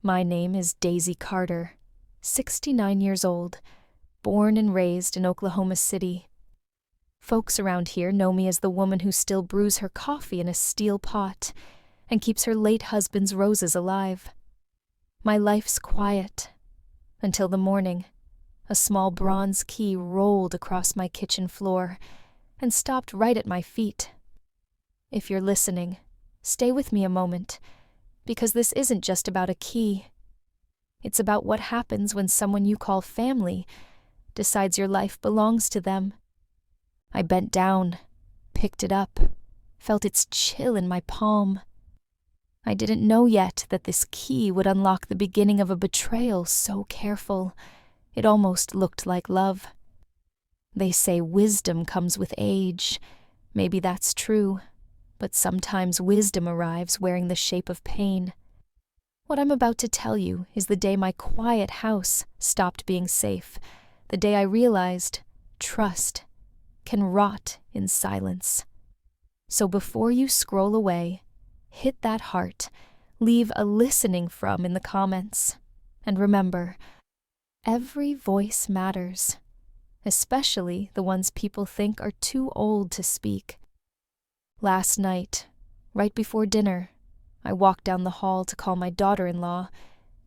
My name is Daisy Carter, 69 years old, born and raised in Oklahoma City. Folks around here know me as the woman who still brews her coffee in a steel pot and keeps her late husband's roses alive. My life's quiet, until the morning. A small bronze key rolled across my kitchen floor and stopped right at my feet. If you're listening, stay with me a moment, because this isn't just about a key. It's about what happens when someone you call family decides your life belongs to them. I bent down, picked it up, felt its chill in my palm. I didn't know yet that this key would unlock the beginning of a betrayal so careful, it almost looked like love. They say wisdom comes with age. Maybe that's true, but sometimes wisdom arrives wearing the shape of pain. What I'm about to tell you is the day my quiet house stopped being safe, the day I realized trust can rot in silence. So before you scroll away, hit that heart, leave a listening from in the comments, and remember, every voice matters, especially the ones people think are too old to speak. Last night, right before dinner, I walked down the hall to call my daughter-in-law,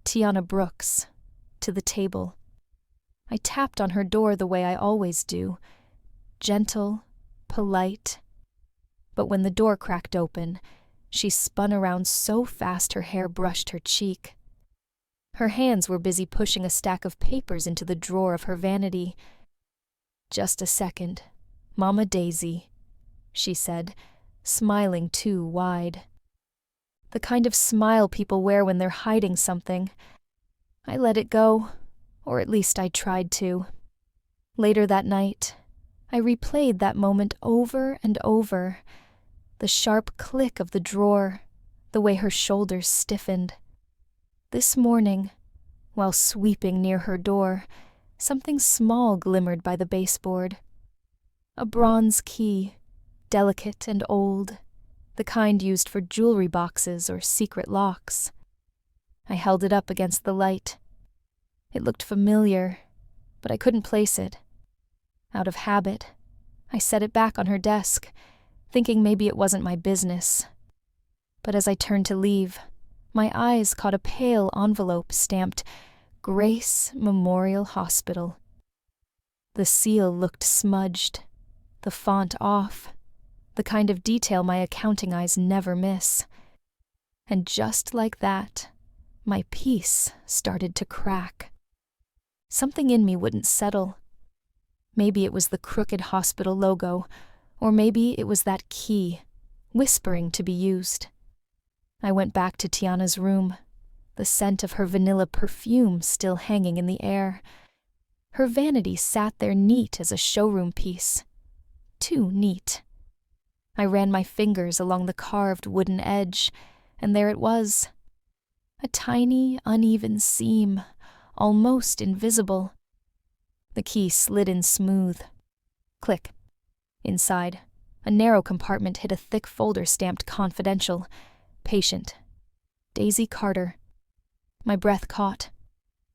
Tiana Brooks, to the table. I tapped on her door the way I always do, gentle, polite. But when the door cracked open, she spun around so fast her hair brushed her cheek. Her hands were busy pushing a stack of papers into the drawer of her vanity. "Just a second, Mama Daisy," she said, smiling too wide. The kind of smile people wear when they're hiding something. I let it go, or at least I tried to. Later that night, I replayed that moment over and over. The sharp click of the drawer, the way her shoulders stiffened. This morning, while sweeping near her door, something small glimmered by the baseboard. A bronze key, delicate and old, the kind used for jewelry boxes or secret locks. I held it up against the light. It looked familiar, but I couldn't place it. Out of habit, I set it back on her desk, thinking maybe it wasn't my business. But as I turned to leave, my eyes caught a pale envelope stamped Grace Memorial Hospital. The seal looked smudged, the font off, the kind of detail my accounting eyes never miss. And just like that, my peace started to crack. Something in me wouldn't settle. Maybe it was the crooked hospital logo, or maybe it was that key, whispering to be used. I went back to Tiana's room, the scent of her vanilla perfume still hanging in the air. Her vanity sat there neat as a showroom piece. Too neat. I ran my fingers along the carved wooden edge, and there it was. A tiny, uneven seam, almost invisible. The key slid in smooth. Click. Inside, a narrow compartment hid a thick folder stamped confidential. Patient. Daisy Carter. My breath caught.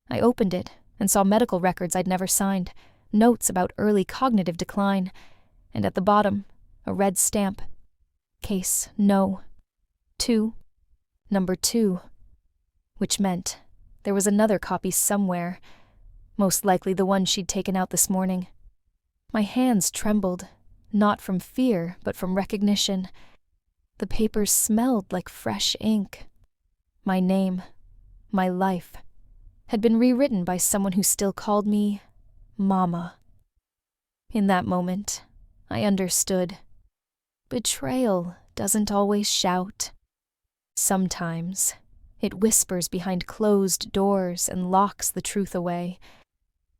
I opened it and saw medical records I'd never signed, notes about early cognitive decline, and at the bottom, a red stamp. Case no. 2. Number 2. Which meant there was another copy somewhere, most likely the one she'd taken out this morning. My hands trembled, not from fear, but from recognition. The papers smelled like fresh ink. My name, my life, had been rewritten by someone who still called me Mama. In that moment, I understood. Betrayal doesn't always shout. Sometimes it whispers behind closed doors and locks the truth away.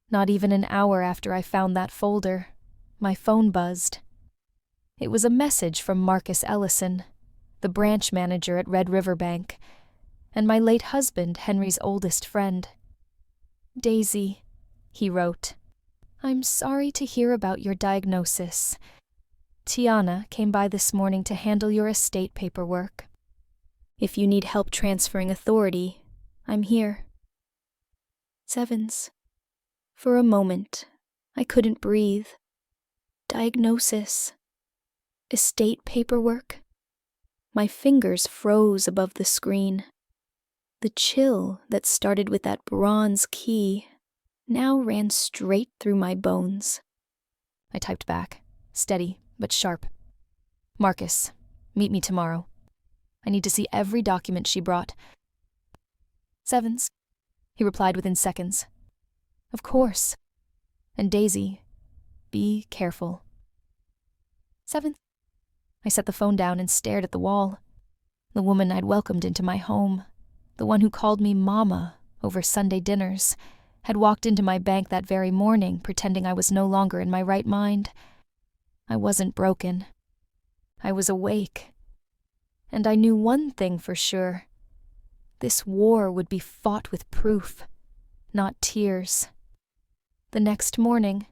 Not even an hour after I found that folder, my phone buzzed. It was a message from Marcus Ellison, the branch manager at Red River Bank, and my late husband, Henry's oldest friend. "Daisy," he wrote, "I'm sorry to hear about your diagnosis. Tiana came by this morning to handle your estate paperwork. If you need help transferring authority, I'm here. Sevens. For a moment, I couldn't breathe. Diagnosis. Estate paperwork. My fingers froze above the screen. The chill that started with that bronze key now ran straight through my bones. I typed back, steady but sharp. Marcus, meet me tomorrow. I need to see every document she brought. Sevens, he replied within seconds. Of course. And Daisy, be careful. Seventh. I set the phone down and stared at the wall. The woman I'd welcomed into my home, the one who called me Mama over Sunday dinners, had walked into my bank that very morning pretending I was no longer in my right mind. I wasn't broken. I was awake. And I knew one thing for sure. This war would be fought with proof, not tears. The next morning,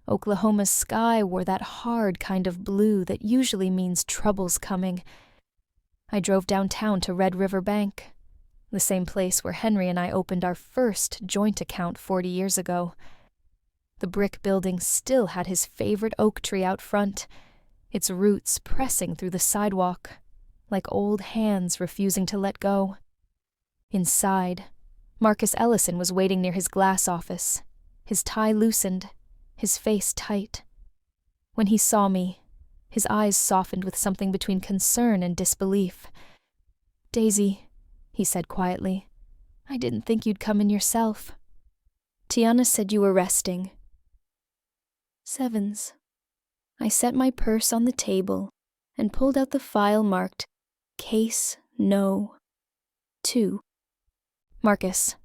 Oklahoma's sky wore that hard kind of blue that usually means trouble's coming. I drove downtown to Red River Bank, the same place where Henry and I opened our first joint account 40 years ago. The brick building still had his favorite oak tree out front, its roots pressing through the sidewalk, like old hands refusing to let go. Inside, Marcus Ellison was waiting near his glass office, his tie loosened, his face tight. When he saw me, his eyes softened with something between concern and disbelief. Daisy, he said quietly, I didn't think you'd come in yourself. Tiana said you were resting. Sevens. I set my purse on the table and pulled out the file marked Case No. 2. Marcus,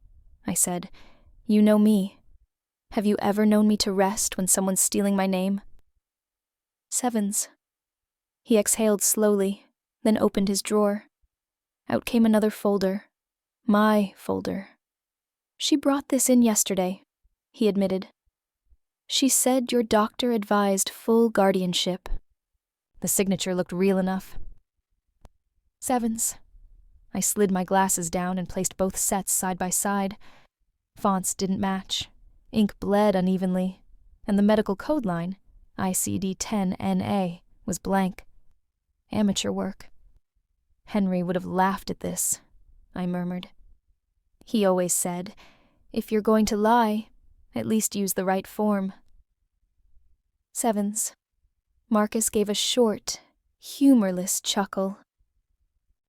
I said, you know me. Have you ever known me to rest when someone's stealing my name? Sevens. He exhaled slowly, then opened his drawer. Out came another folder. My folder. She brought this in yesterday, he admitted. She said your doctor advised full guardianship. The signature looked real enough. Sevens. I slid my glasses down and placed both sets side by side. Fonts didn't match. Ink bled unevenly, and the medical code line, ICD-10-NA, was blank. Amateur work. Henry would have laughed at this, I murmured. He always said, if you're going to lie, at least use the right form. Sevens. Marcus gave a short, humorless chuckle.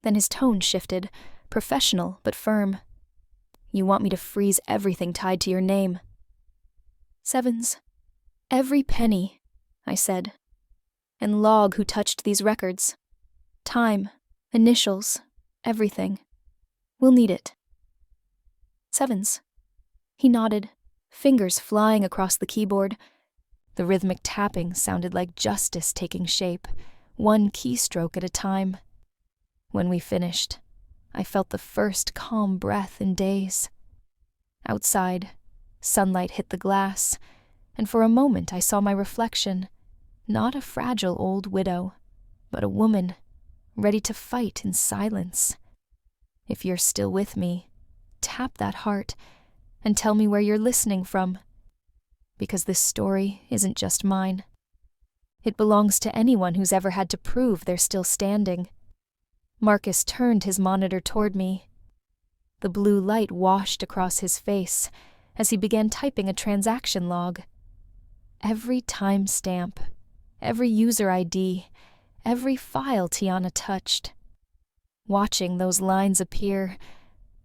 Then his tone shifted, professional but firm. You want me to freeze everything tied to your name. Sevens. Every penny, I said. And log who touched these records. Time, initials, everything. We'll need it. Sevens. He nodded, fingers flying across the keyboard. The rhythmic tapping sounded like justice taking shape, one keystroke at a time. When we finished, I felt the first calm breath in days. Outside, sunlight hit the glass, and for a moment I saw my reflection, not a fragile old widow, but a woman, ready to fight in silence. If you're still with me, tap that heart and tell me where you're listening from. Because this story isn't just mine. It belongs to anyone who's ever had to prove they're still standing. Marcus turned his monitor toward me. The blue light washed across his face as he began typing a transaction log. Every timestamp, every user ID, every file Tiana touched. Watching those lines appear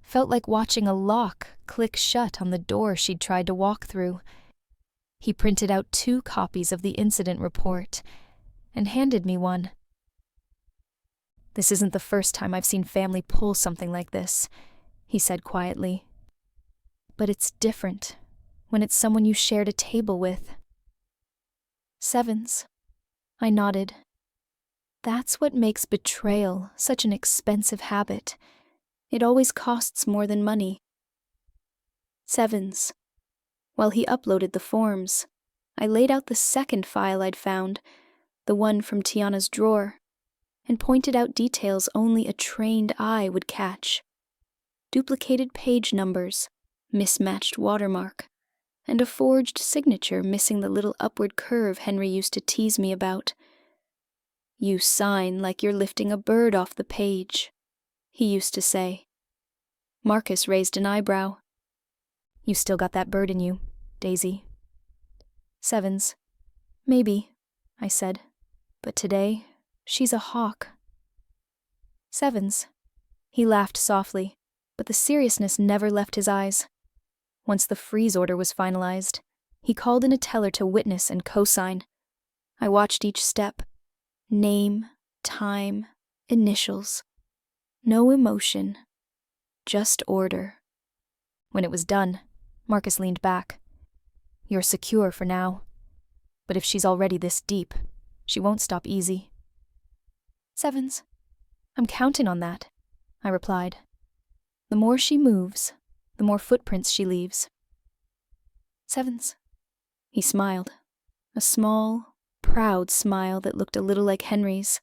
felt like watching a lock click shut on the door she'd tried to walk through. He printed out 2 copies of the incident report and handed me one. This isn't the first time I've seen family pull something like this, he said quietly. But it's different when it's someone you shared a table with. Sevens. I nodded. That's what makes betrayal such an expensive habit. It always costs more than money. Sevens. While he uploaded the forms, I laid out the second file I'd found, the one from Tiana's drawer, and pointed out details only a trained eye would catch. duplicated page numbers, mismatched watermark, and a forged signature missing the little upward curve Henry used to tease me about. "You sign like you're lifting a bird off the page," he used to say. Marcus raised an eyebrow. "You still got that bird in you, Daisy." "Sevens. Maybe," I said. "But today, she's a hawk." "Sevens." He laughed softly, but the seriousness never left his eyes. Once the freeze order was finalized, he called in a teller to witness and co-sign. I watched each step. Name, time, initials. No emotion. Just order. When it was done, Marcus leaned back. "You're secure for now. But if she's already this deep, she won't stop easy." "Sevens." "I'm counting on that," I replied. "The more she moves, the more footprints she leaves." "Sevens." He smiled. A small, proud smile that looked a little like Henry's.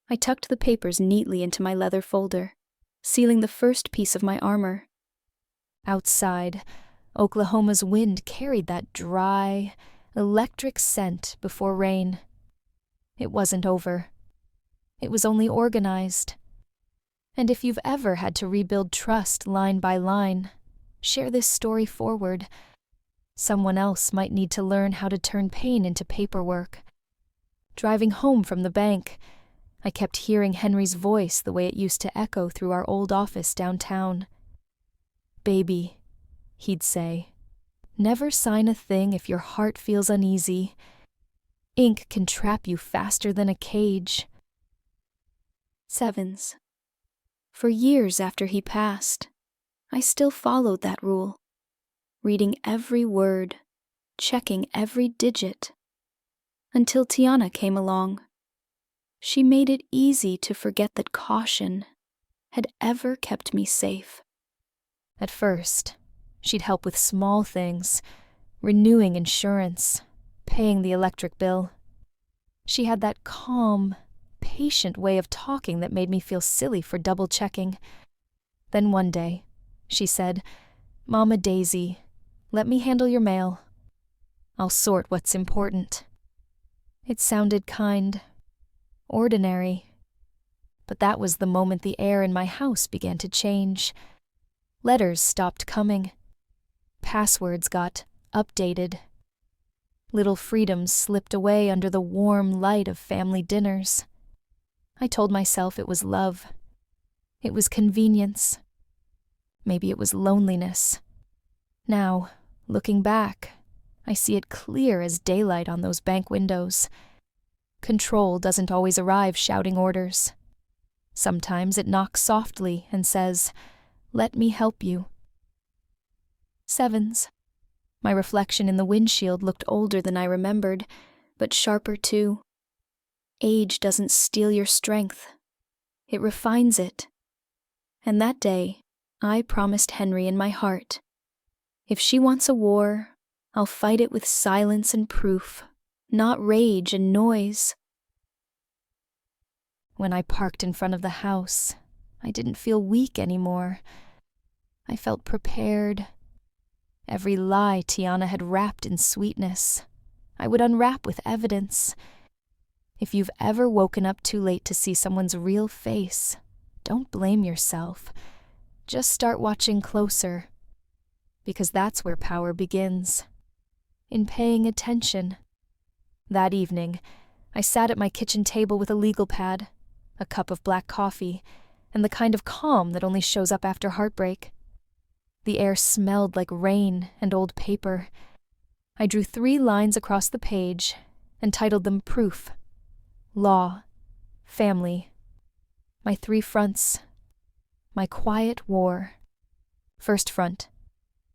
I tucked the papers neatly into my leather folder, sealing the first piece of my armor. Outside, Oklahoma's wind carried that dry, electric scent before rain. It wasn't over. It was only organized. And if you've ever had to rebuild trust line by line, share this story forward. Someone else might need to learn how to turn pain into paperwork. Driving home from the bank, I kept hearing Henry's voice the way it used to echo through our old office downtown. "Baby," he'd say, "never sign a thing if your heart feels uneasy. Ink can trap you faster than a cage." Sevens. For years after he passed, I still followed that rule, reading every word, checking every digit, until Tiana came along. She made it easy to forget that caution had ever kept me safe. At first, she'd help with small things, renewing insurance, paying the electric bill. She had that calm, patient way of talking that made me feel silly for double-checking. Then one day, she said, "Mama Daisy, let me handle your mail. I'll sort what's important." It sounded kind, ordinary. But that was the moment the air in my house began to change. Letters stopped coming. Passwords got updated. Little freedoms slipped away under the warm light of family dinners. I told myself it was love. It was convenience. Maybe it was loneliness. Now, looking back, I see it clear as daylight on those bank windows. Control doesn't always arrive shouting orders. Sometimes it knocks softly and says, "Let me help you." Sevens. My reflection in the windshield looked older than I remembered, but sharper too. Age doesn't steal your strength. It refines it. And that day, I promised Henry in my heart, if she wants a war, I'll fight it with silence and proof, not rage and noise. When I parked in front of the house, I didn't feel weak anymore. I felt prepared. Every lie Tiana had wrapped in sweetness, I would unwrap with evidence. If you've ever woken up too late to see someone's real face, don't blame yourself. Just start watching closer. Because that's where power begins. In paying attention. That evening, I sat at my kitchen table with a legal pad, a cup of black coffee, and the kind of calm that only shows up after heartbreak. The air smelled like rain and old paper. I drew 3 lines across the page and titled them Proof, Law, Family. My 3 fronts. My quiet war. First front.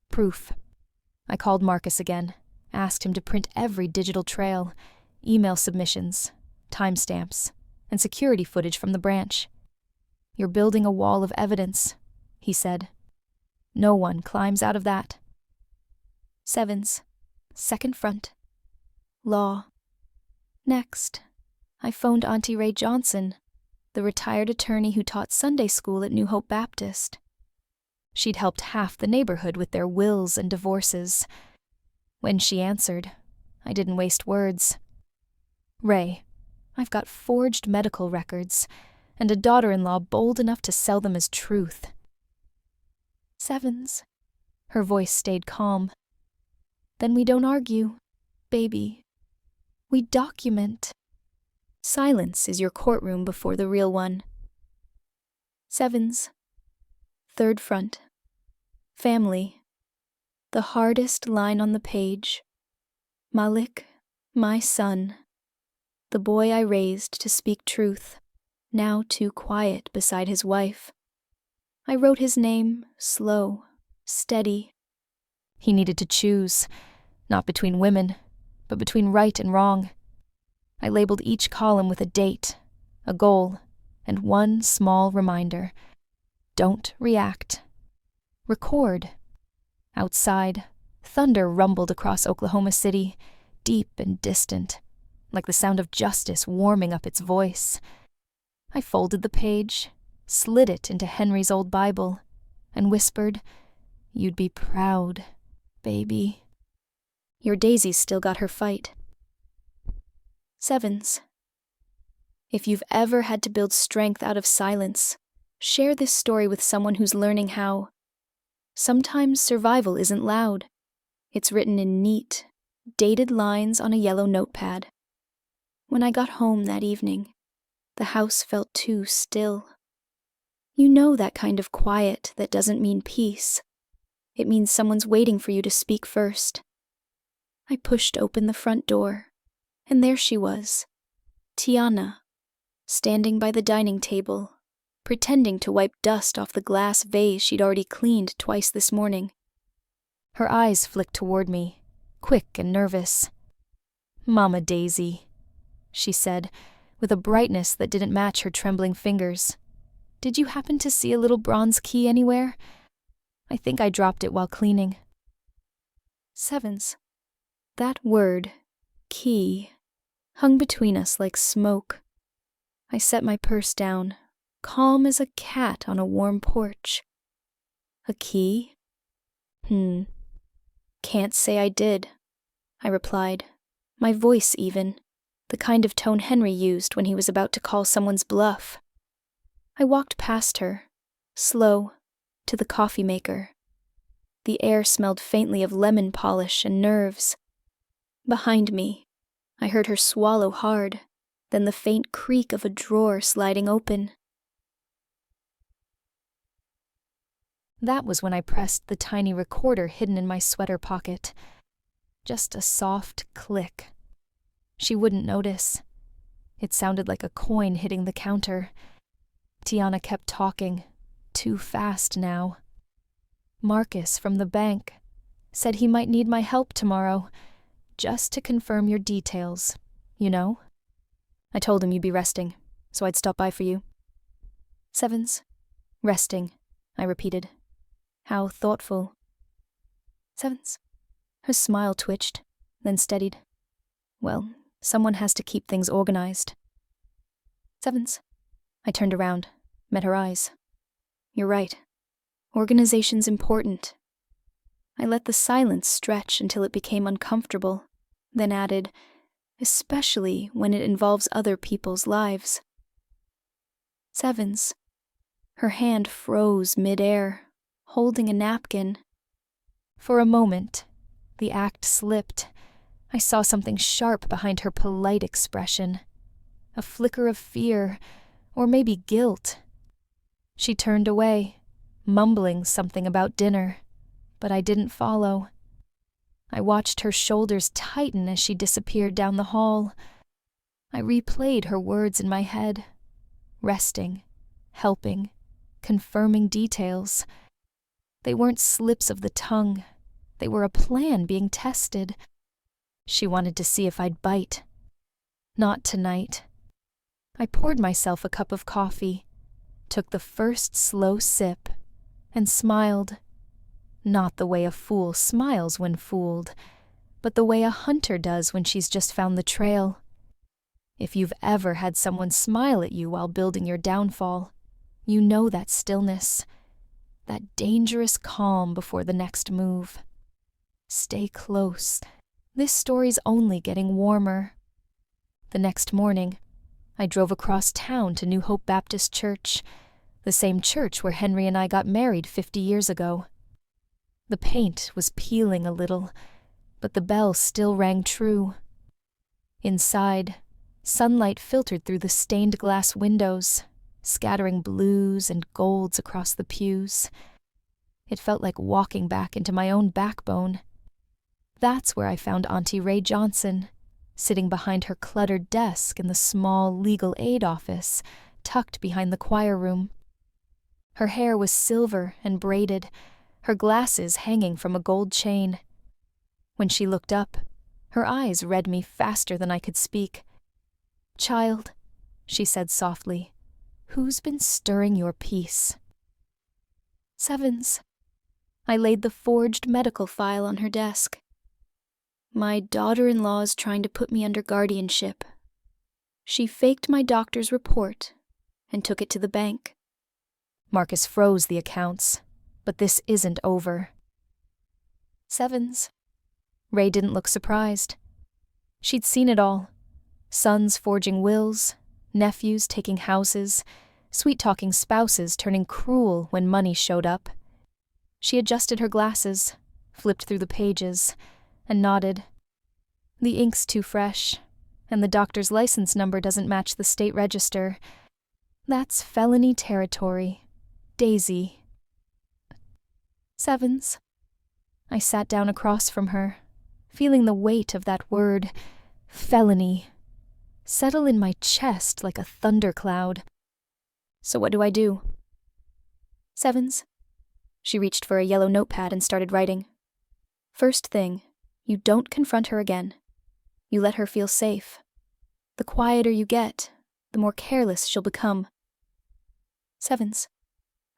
Proof. I called Marcus again, asked him to print every digital trail, email submissions, timestamps, and security footage from the branch. "You're building a wall of evidence," he said. "No one climbs out of that." Sevens. Second front. Law. Next, I phoned Auntie Rae Johnson, the retired attorney who taught Sunday school at New Hope Baptist. She'd helped half the neighborhood with their wills and divorces. When she answered, I didn't waste words. Rae, I've got forged medical records, and a daughter-in-law bold enough to sell them as truth. Sevens. Her voice stayed calm. Then we don't argue, baby. We document. Silence is your courtroom before the real one. Sevens. Third front. Family. The hardest line on the page. Malik, my son. The boy I raised to speak truth, now too quiet beside his wife. I wrote his name slow, steady. He needed to choose, not between women, but between right and wrong. I labeled each column with a date, a goal, and one small reminder. Don't react. Record. Outside, thunder rumbled across Oklahoma City, deep and distant, like the sound of justice warming up its voice. I folded the page, slid it into Henry's old Bible, and whispered, "You'd be proud, baby." Your Daisy's still got her fight. Sevens. If you've ever had to build strength out of silence, share this story with someone who's learning how. Sometimes survival isn't loud. It's written in neat, dated lines on a yellow notepad. When I got home that evening, the house felt too still. You know that kind of quiet that doesn't mean peace. It means someone's waiting for you to speak first. I pushed open the front door, and there she was, Tiana, standing by the dining table, pretending to wipe dust off the glass vase she'd already cleaned twice this morning. Her eyes flicked toward me, quick and nervous. "Mama Daisy," she said, with a brightness that didn't match her trembling fingers. "Did you happen to see a little bronze key anywhere? I think I dropped it while cleaning." Sevens. That word, key, hung between us like smoke. I set my purse down, calm as a cat on a warm porch. A key? Can't say I did, I replied, my voice even, the kind of tone Henry used when he was about to call someone's bluff. I walked past her, slow, to the coffee maker. The air smelled faintly of lemon polish and nerves. Behind me, I heard her swallow hard, then the faint creak of a drawer sliding open. That was when I pressed the tiny recorder hidden in my sweater pocket. Just a soft click. She wouldn't notice. It sounded like a coin hitting the counter. Tiana kept talking, too fast now. "Marcus from the bank said he might need my help tomorrow, just to confirm your details, you know? I told him you'd be resting, so I'd stop by for you." Sevens. "Resting," I repeated. "How thoughtful." Sevens. Her smile twitched, then steadied. "Well, someone has to keep things organized." Sevens. I turned around, met her eyes. "You're right. Organization's important." I let the silence stretch until it became uncomfortable, then added, "especially when it involves other people's lives." Sevens. Her hand froze mid-air, holding a napkin. For a moment, the act slipped. I saw something sharp behind her polite expression. A flicker of fear, or maybe guilt. She turned away, mumbling something about dinner, but I didn't follow. I watched her shoulders tighten as she disappeared down the hall. I replayed her words in my head, resting, helping, confirming details. They weren't slips of the tongue. They were a plan being tested. She wanted to see if I'd bite. Not tonight. I poured myself a cup of coffee, took the first slow sip, and smiled. Not the way a fool smiles when fooled, but the way a hunter does when she's just found the trail. If you've ever had someone smile at you while building your downfall, you know that stillness. that dangerous calm before the next move. Stay close. This story's only getting warmer. The next morning, I drove across town to New Hope Baptist Church, the same church where Henry and I got married 50 years ago. The paint was peeling a little, but the bell still rang true. Inside, sunlight filtered through the stained glass windows, scattering blues and golds across the pews. It felt like walking back into my own backbone. That's where I found Auntie Rae Johnson, sitting behind her cluttered desk in the small legal aid office, tucked behind the choir room. Her hair was silver and braided, her glasses hanging from a gold chain. When she looked up, her eyes read me faster than I could speak. "Child," she said softly, "who's been stirring your peace?" "Sevens." I laid the forged medical file on her desk. "My daughter-in-law's trying to put me under guardianship. She faked my doctor's report and took it to the bank." Marcus froze the accounts, but this isn't over. "Sevens." Rae didn't look surprised. She'd seen it all. Sons forging wills, nephews taking houses, sweet-talking spouses turning cruel when money showed up. She adjusted her glasses, flipped through the pages, and nodded. "The ink's too fresh, and the doctor's license number doesn't match the state register. That's felony territory. Daisy." "Sevens." I sat down across from her, feeling the weight of that word, felony, settle in my chest like a thundercloud. "So what do I do?" "Sevens." She reached for a yellow notepad and started writing. "First thing, you don't confront her again. You let her feel safe. The quieter you get, the more careless she'll become." "Sevens."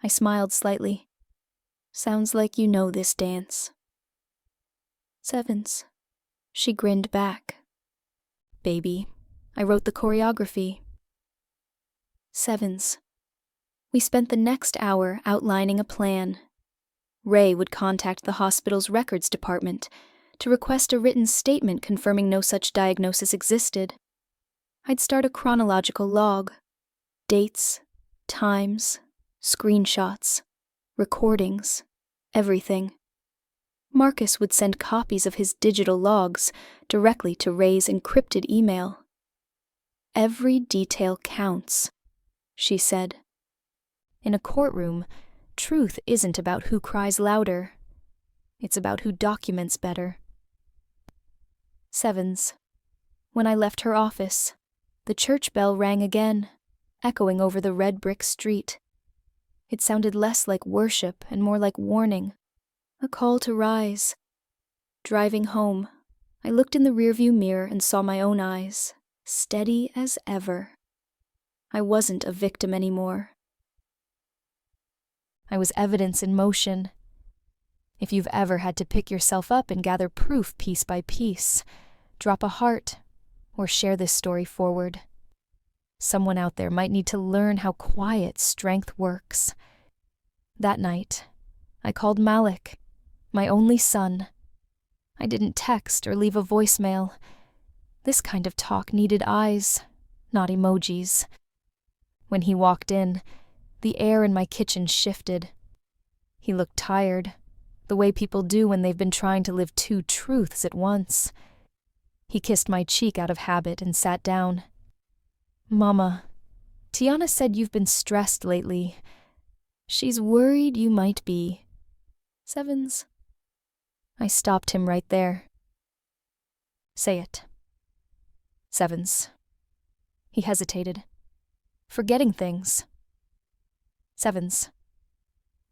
I smiled slightly. "Sounds like you know this dance." "Sevens." She grinned back. "Baby, I wrote the choreography." "Sevens." We spent the next hour outlining a plan. Rae would contact the hospital's records department to request a written statement confirming no such diagnosis existed. I'd start a chronological log. Dates, times, screenshots, recordings, everything. Marcus would send copies of his digital logs directly to Rae's encrypted email. "Every detail counts," she said. In a courtroom, truth isn't about who cries louder. It's about who documents better. Sevens. When I left her office, the church bell rang again, echoing over the red brick street. It sounded less like worship and more like warning, a call to rise. Driving home, I looked in the rearview mirror and saw my own eyes, steady as ever. I wasn't a victim anymore. I was evidence in motion. If you've ever had to pick yourself up and gather proof piece by piece, drop a heart, or share this story forward. Someone out there might need to learn how quiet strength works. That night, I called Malik, my only son. I didn't text or leave a voicemail. This kind of talk needed eyes, not emojis. When he walked in, the air in my kitchen shifted. He looked tired, the way people do when they've been trying to live two truths at once. He kissed my cheek out of habit and sat down. "Mama, Tiana said you've been stressed lately. She's worried you might be." Sevens. I stopped him right there. "Say it." Sevens. He hesitated. "Forgetting things." Sevens.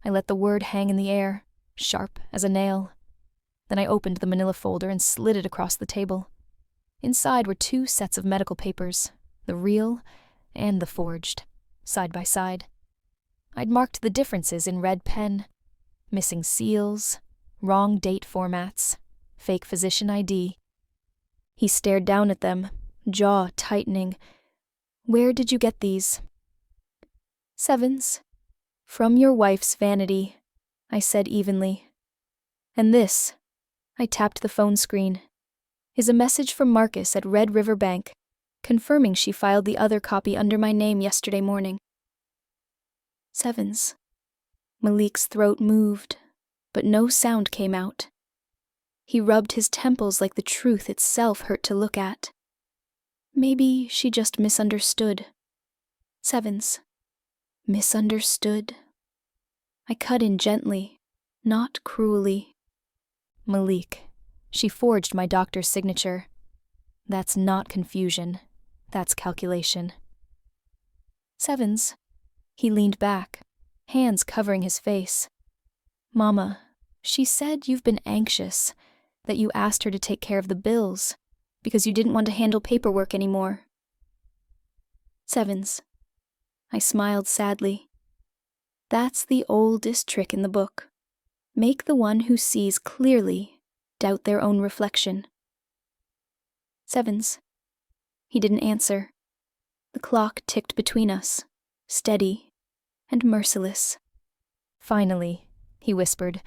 I let the word hang in the air, sharp as a nail. Then I opened the manila folder and slid it across the table. Inside were 2 sets of medical papers, the real and the forged, side by side. I'd marked the differences in red pen: missing seals, wrong date formats, fake physician ID. He stared down at them, jaw tightening. "Where did you get these?" Sevens. "From your wife's vanity. I said evenly. And this, I tapped the phone screen, is a message from Marcus at Red River Bank, confirming she filed the other copy under my name yesterday morning. Sevens. Malik's throat moved, but no sound came out. He rubbed his temples like the truth itself hurt to look at. Maybe she just misunderstood. Sevens. Misunderstood. I cut in gently, not cruelly. Malik. She forged my doctor's signature. That's not confusion. That's calculation. Sevens. He leaned back, hands covering his face. Mama, she said you've been anxious, that you asked her to take care of the bills, because you didn't want to handle paperwork anymore. Sevens. I smiled sadly. That's the oldest trick in the book. Make the one who sees clearly doubt their own reflection. Sevens. He didn't answer. The clock ticked between us, steady and merciless. Finally, he whispered,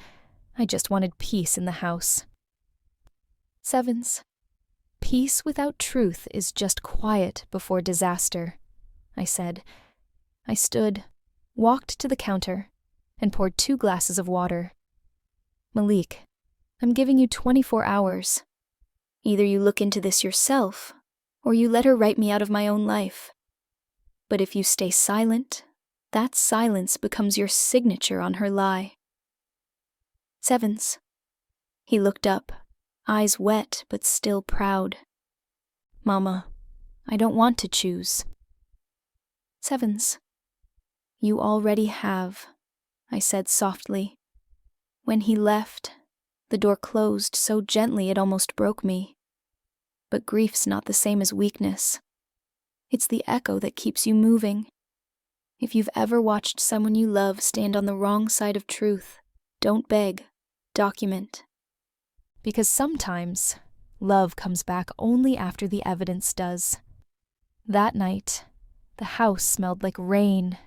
I just wanted peace in the house. Sevens. Peace without truth is just quiet before disaster, I said. I stood, walked to the counter, and poured 2 glasses of water. Malik, I'm giving you 24 hours. Either you look into this yourself, or you let her write me out of my own life. But if you stay silent, that silence becomes your signature on her lie. Sevens. He looked up, eyes wet but still proud. Mama, I don't want to choose. Sevens. You already have, I said softly. When he left, the door closed so gently it almost broke me. But grief's not the same as weakness. It's the echo that keeps you moving. If you've ever watched someone you love stand on the wrong side of truth, don't beg, document. Because sometimes love comes back only after the evidence does. That night, the house smelled like rain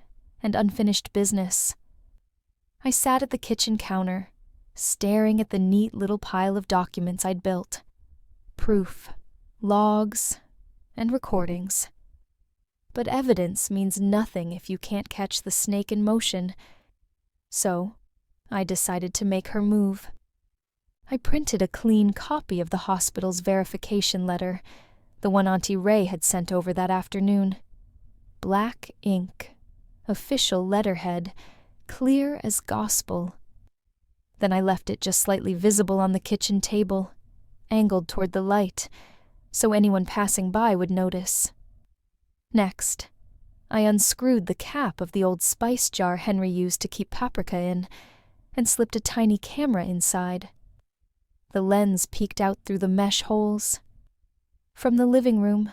and unfinished business. I sat at the kitchen counter, staring at the neat little pile of documents I'd built. Proof, logs, and recordings. But evidence means nothing if you can't catch the snake in motion. So, I decided to make her move. I printed a clean copy of the hospital's verification letter, the one Auntie Rae had sent over that afternoon. Black ink, official letterhead, clear as gospel. Then I left it just slightly visible on the kitchen table, angled toward the light, so anyone passing by would notice. Next, I unscrewed the cap of the old spice jar Henry used to keep paprika in, and slipped a tiny camera inside. The lens peeked out through the mesh holes. From the living room,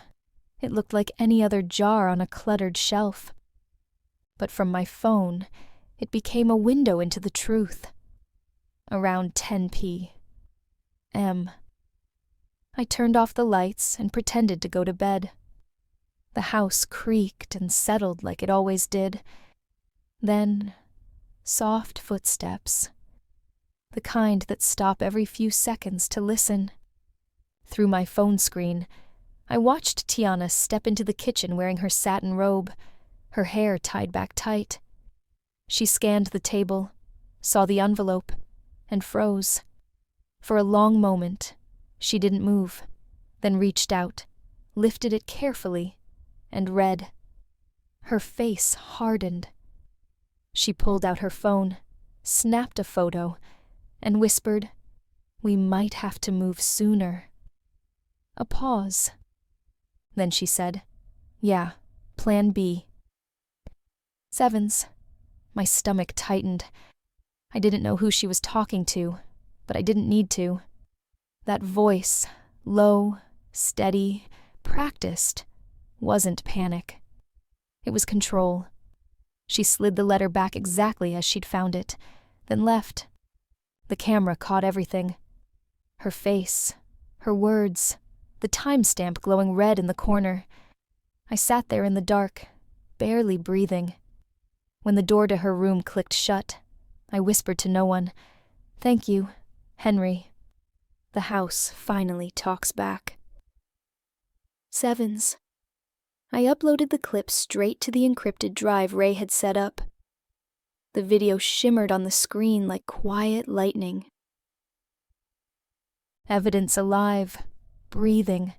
it looked like any other jar on a cluttered shelf. But from my phone, it became a window into the truth. Around 10 p.m. I turned off the lights and pretended to go to bed. The house creaked and settled like it always did. Then, soft footsteps. The kind that stop every few seconds to listen. Through my phone screen, I watched Tiana step into the kitchen wearing her satin robe, her hair tied back tight. She scanned the table, saw the envelope, and froze. For a long moment, she didn't move, then reached out, lifted it carefully, and read. Her face hardened. She pulled out her phone, snapped a photo, and whispered, "We might have to move sooner." A pause. Then she said, "Yeah, plan B." Sevens. My stomach tightened. I didn't know who she was talking to, but I didn't need to. That voice, low, steady, practiced, wasn't panic. It was control. She slid the letter back exactly as she'd found it, then left. The camera caught everything. Her face, her words, the timestamp glowing red in the corner. I sat there in the dark, barely breathing. When the door to her room clicked shut, I whispered to no one. "Thank you, Henry." The house finally talks back. Sevens. I uploaded the clip straight to the encrypted drive Rae had set up. The video shimmered on the screen like quiet lightning. Evidence alive, breathing.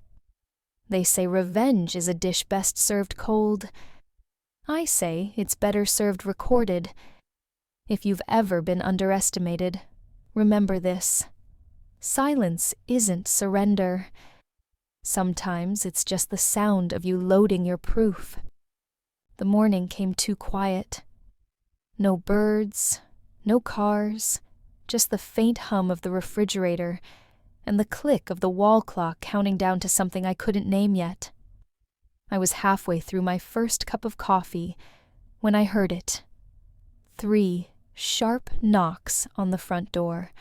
They say revenge is a dish best served cold. I say it's better served recorded. If you've ever been underestimated, remember this. Silence isn't surrender. Sometimes it's just the sound of you loading your proof. The morning came too quiet. No birds, no cars, just the faint hum of the refrigerator and the click of the wall clock counting down to something I couldn't name yet. I was halfway through my first cup of coffee when I heard it. 3 sharp knocks on the front door.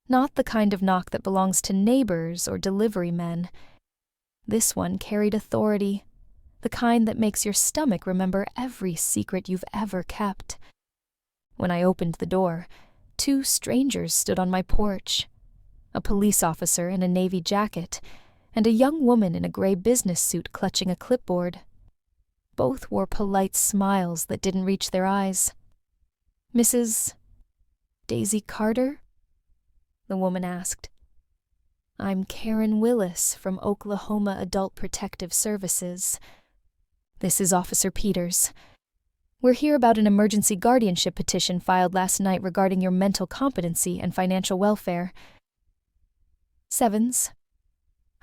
Not the kind of knock that belongs to neighbors or delivery men. This one carried authority, the kind that makes your stomach remember every secret you've ever kept. When I opened the door, 2 strangers stood on my porch. A police officer in a navy jacket, and a young woman in a gray business suit clutching a clipboard. Both wore polite smiles that didn't reach their eyes. "Mrs. Daisy Carter?" the woman asked. "I'm Karen Willis from Oklahoma Adult Protective Services. This is Officer Peters. We're here about an emergency guardianship petition filed last night regarding your mental competency and financial welfare." Sevens.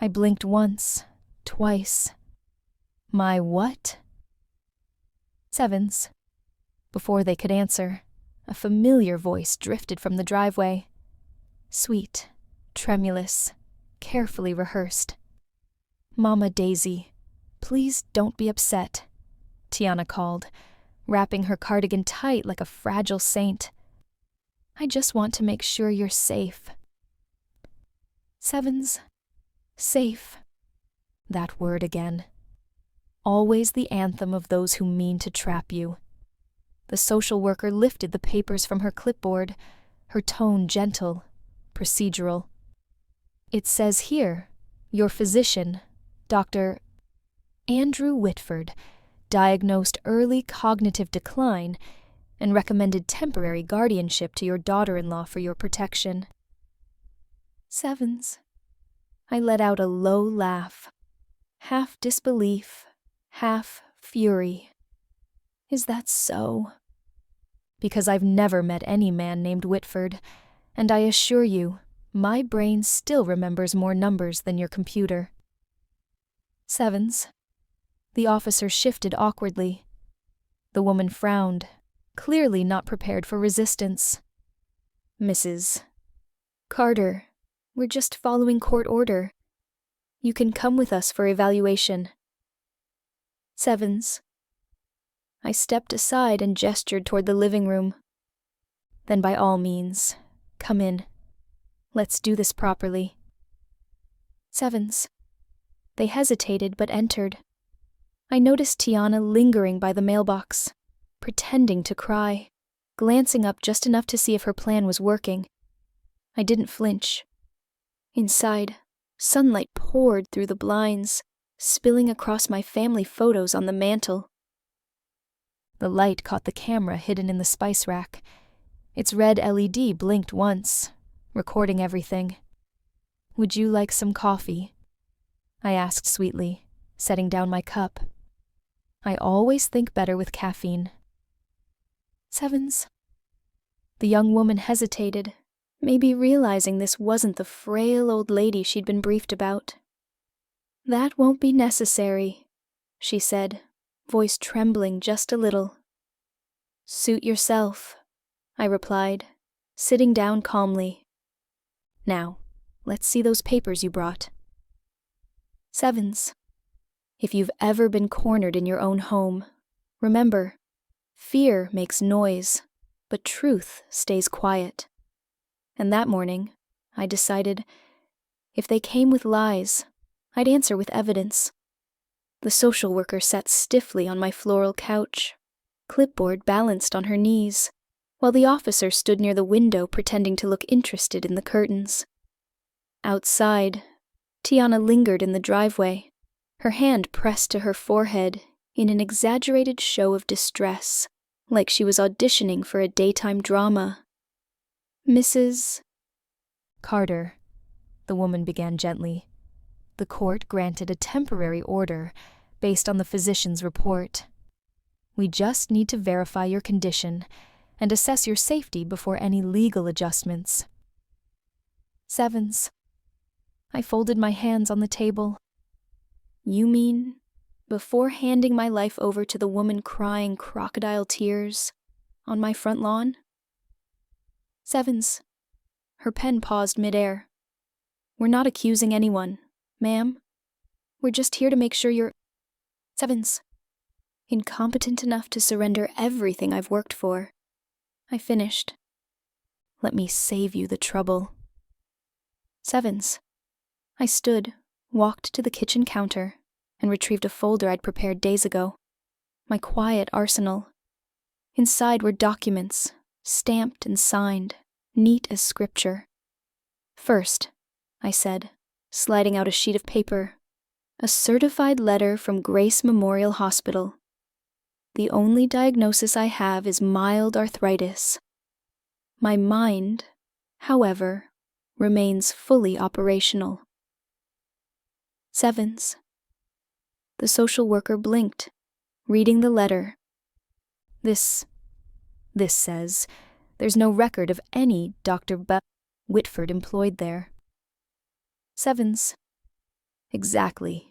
I blinked once, twice. My what? Sevens. Before they could answer, a familiar voice drifted from the driveway. Sweet, tremulous, carefully rehearsed. "Mama Daisy, please don't be upset," Tiana called, wrapping her cardigan tight like a fragile saint. "I just want to make sure you're safe." Sevens. Safe. That word again. Always the anthem of those who mean to trap you. The social worker lifted the papers from her clipboard, her tone gentle, procedural. "It says here, your physician, Dr. Andrew Whitford, diagnosed early cognitive decline and recommended temporary guardianship to your daughter-in-law for your protection." Sevens. I let out a low laugh, half disbelief, half fury. Is that so? Because I've never met any man named Whitford, and I assure you, my brain still remembers more numbers than your computer. Sevens. The officer shifted awkwardly. The woman frowned, clearly not prepared for resistance. "Mrs. Carter, we're just following court order. You can come with us for evaluation." Sevens. I stepped aside and gestured toward the living room. "Then by all means, come in. Let's do this properly." Sevens. They hesitated but entered. I noticed Tiana lingering by the mailbox, pretending to cry, glancing up just enough to see if her plan was working. I didn't flinch. Inside, sunlight poured through the blinds, spilling across my family photos on the mantel. The light caught the camera hidden in the spice rack. Its red LED blinked once, recording everything. "Would you like some coffee?" I asked sweetly, setting down my cup. I always think better with caffeine. Sevens. The young woman hesitated, maybe realizing this wasn't the frail old lady she'd been briefed about. "That won't be necessary," she said, voice trembling just a little. "Suit yourself," I replied, sitting down calmly. "Now, let's see those papers you brought." Sevens. If you've ever been cornered in your own home, remember, fear makes noise, but truth stays quiet. And that morning, I decided, if they came with lies, I'd answer with evidence. The social worker sat stiffly on my floral couch, clipboard balanced on her knees, while the officer stood near the window pretending to look interested in the curtains. Outside, Tiana lingered in the driveway, her hand pressed to her forehead in an exaggerated show of distress, like she was auditioning for a daytime drama. Mrs. Carter, the woman began gently. The court granted a temporary order based on the physician's report. We just need to verify your condition and assess your safety before any legal adjustments. Sevens. I folded my hands on the table. You mean, before handing my life over to the woman crying crocodile tears on my front lawn? Sevens. Her pen paused midair. We're not accusing anyone, ma'am. We're just here to make sure you're... Sevens. Incompetent enough to surrender everything I've worked for. I finished. Let me save you the trouble. Sevens. I stood, walked to the kitchen counter, and retrieved a folder I'd prepared days ago. My quiet arsenal. Inside were documents, stamped and signed, neat as scripture. First, I said, sliding out a sheet of paper, a certified letter from Grace Memorial Hospital. The only diagnosis I have is mild arthritis. My mind, however, remains fully operational. Sevens. The social worker blinked, reading the letter. This says there's no record of any Dr. Whitford employed there. Sevens. Exactly.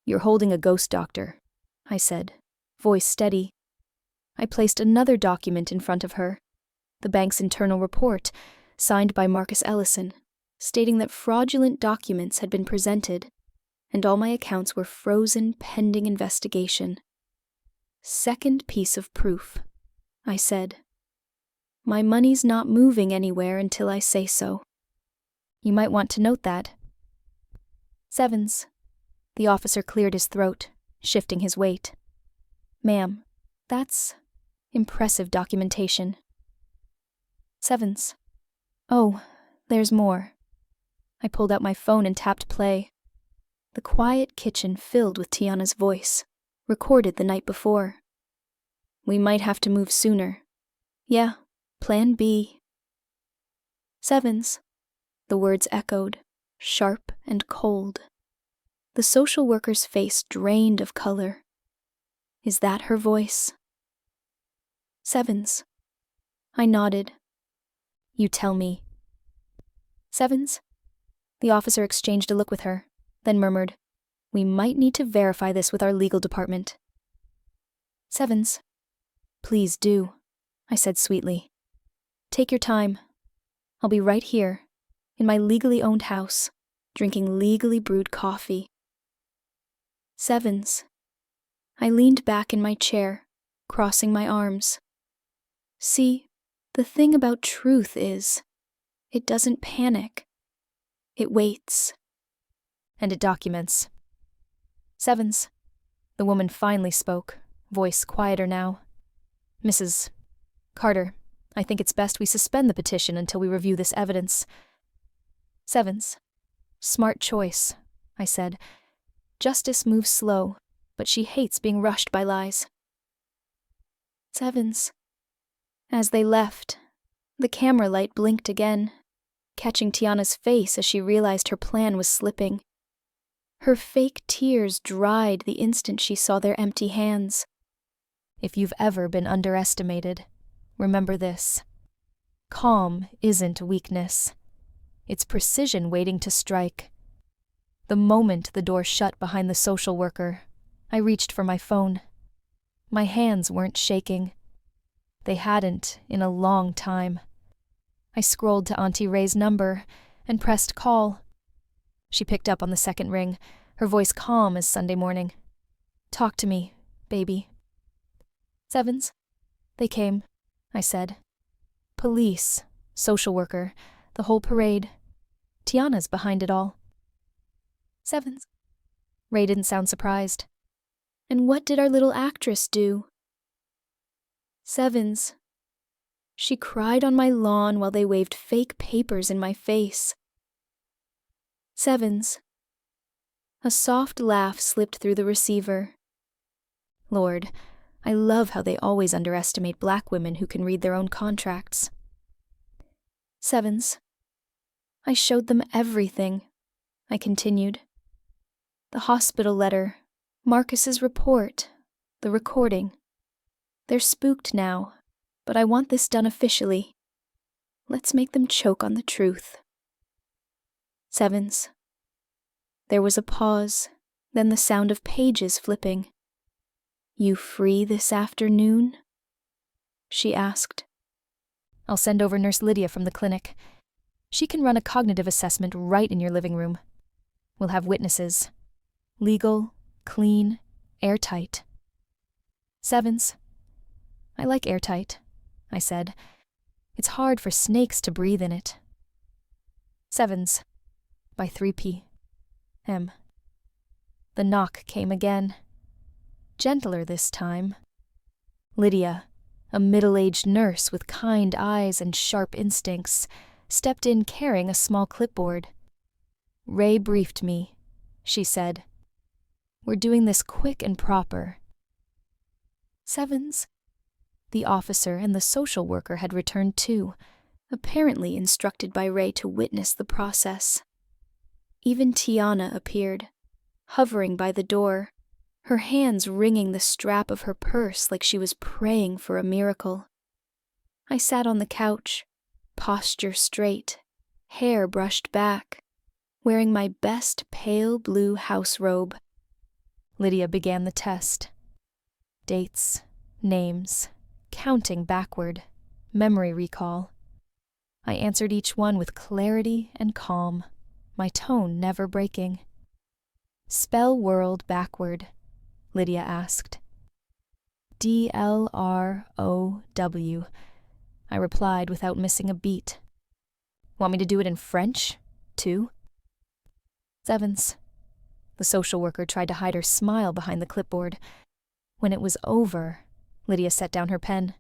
You're holding a ghost doctor, I said, voice steady. I placed another document in front of her, the bank's internal report, signed by Marcus Ellison, stating that fraudulent documents had been presented, and all my accounts were frozen pending investigation. Second piece of proof, I said. My money's not moving anywhere until I say so. You might want to note that. Sevens. The officer cleared his throat, shifting his weight. Ma'am, that's impressive documentation. Sevens. Oh, there's more. I pulled out my phone and tapped play. The quiet kitchen filled with Tiana's voice, recorded the night before. We might have to move sooner. Yeah, plan B. Sevens. The words echoed, sharp and cold. The social worker's face drained of color. Is that her voice? Sevens. I nodded. You tell me. Sevens. The officer exchanged a look with her, then murmured, We might need to verify this with our legal department. Sevens. Please do, I said sweetly. Take your time. I'll be right here, in my legally owned house, drinking legally brewed coffee. Sevens. I leaned back in my chair, crossing my arms. See, the thing about truth is, it doesn't panic. It waits. And it documents. Sevens. The woman finally spoke, voice quieter now. Mrs. Carter, I think it's best we suspend the petition until we review this evidence. Sevens. Smart choice, I said. Justice moves slow, but she hates being rushed by lies. Sevens. As they left, the camera light blinked again, catching Tiana's face as she realized her plan was slipping. Her fake tears dried the instant she saw their empty hands. If you've ever been underestimated, remember this. Calm isn't weakness. It's precision waiting to strike. The moment the door shut behind the social worker, I reached for my phone. My hands weren't shaking. They hadn't in a long time. I scrolled to Auntie Rae's number and pressed call. She picked up on the second ring, her voice calm as Sunday morning. Talk to me, baby. Sevens. They came, I said. Police, social worker, the whole parade. Tiana's behind it all. Sevens. Rae didn't sound surprised. And what did our little actress do? Sevens. She cried on my lawn while they waved fake papers in my face. Sevens. A soft laugh slipped through the receiver. Lord, I love how they always underestimate black women who can read their own contracts. Sevens. I showed them everything, I continued. The hospital letter, Marcus's report, the recording. They're spooked now, but I want this done officially. Let's make them choke on the truth. Sevens. There was a pause, then the sound of pages flipping. You free this afternoon? She asked. I'll send over Nurse Lydia from the clinic. She can run a cognitive assessment right in your living room. We'll have witnesses. Legal, clean, airtight. Sevens. I like airtight, I said. It's hard for snakes to breathe in it. Sevens. By 3 p.m. The knock came again. Gentler this time. Lydia, a middle-aged nurse with kind eyes and sharp instincts, stepped in carrying a small clipboard. Rae briefed me, she said. We're doing this quick and proper. Sevens. The officer and the social worker had returned too, apparently instructed by Rae to witness the process. Even Tiana appeared, hovering by the door, her hands wringing the strap of her purse like she was praying for a miracle. I sat on the couch, posture straight, hair brushed back, wearing my best pale blue house robe. Lydia began the test. Dates, names, counting backward, memory recall. I answered each one with clarity and calm, my tone never breaking. Spell world backward, Lydia asked. DLROW, I replied without missing a beat. Want me to do it in French, too? Sevens. The social worker tried to hide her smile behind the clipboard. When it was over, Lydia set down her pen.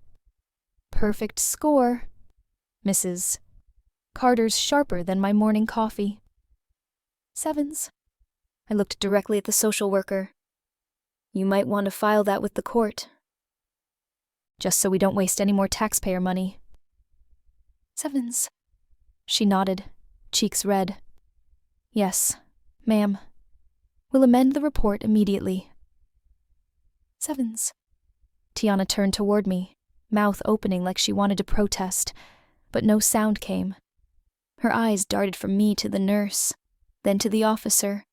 Perfect score. Mrs. Carter's sharper than my morning coffee. Sevens. I looked directly at the social worker. You might want to file that with the court. Just so we don't waste any more taxpayer money. Sevens. She nodded, cheeks red. Yes, ma'am. We'll amend the report immediately. Sevens. Tiana turned toward me, mouth opening like she wanted to protest, but no sound came. Her eyes darted from me to the nurse, then to the officer,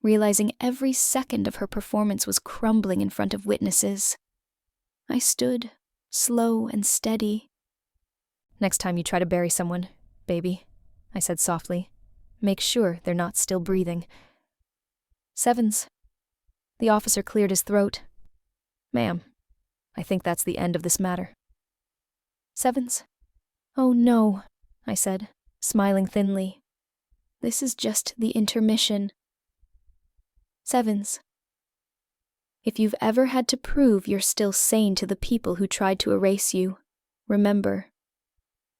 realizing every second of her performance was crumbling in front of witnesses. I stood, slow and steady. Next time you try to bury someone, baby, I said softly, make sure they're not still breathing. Sevens. The officer cleared his throat. Ma'am, I think that's the end of this matter. Sevens. Oh no, I said, smiling thinly. This is just the intermission. Sevens. If you've ever had to prove you're still sane to the people who tried to erase you, remember,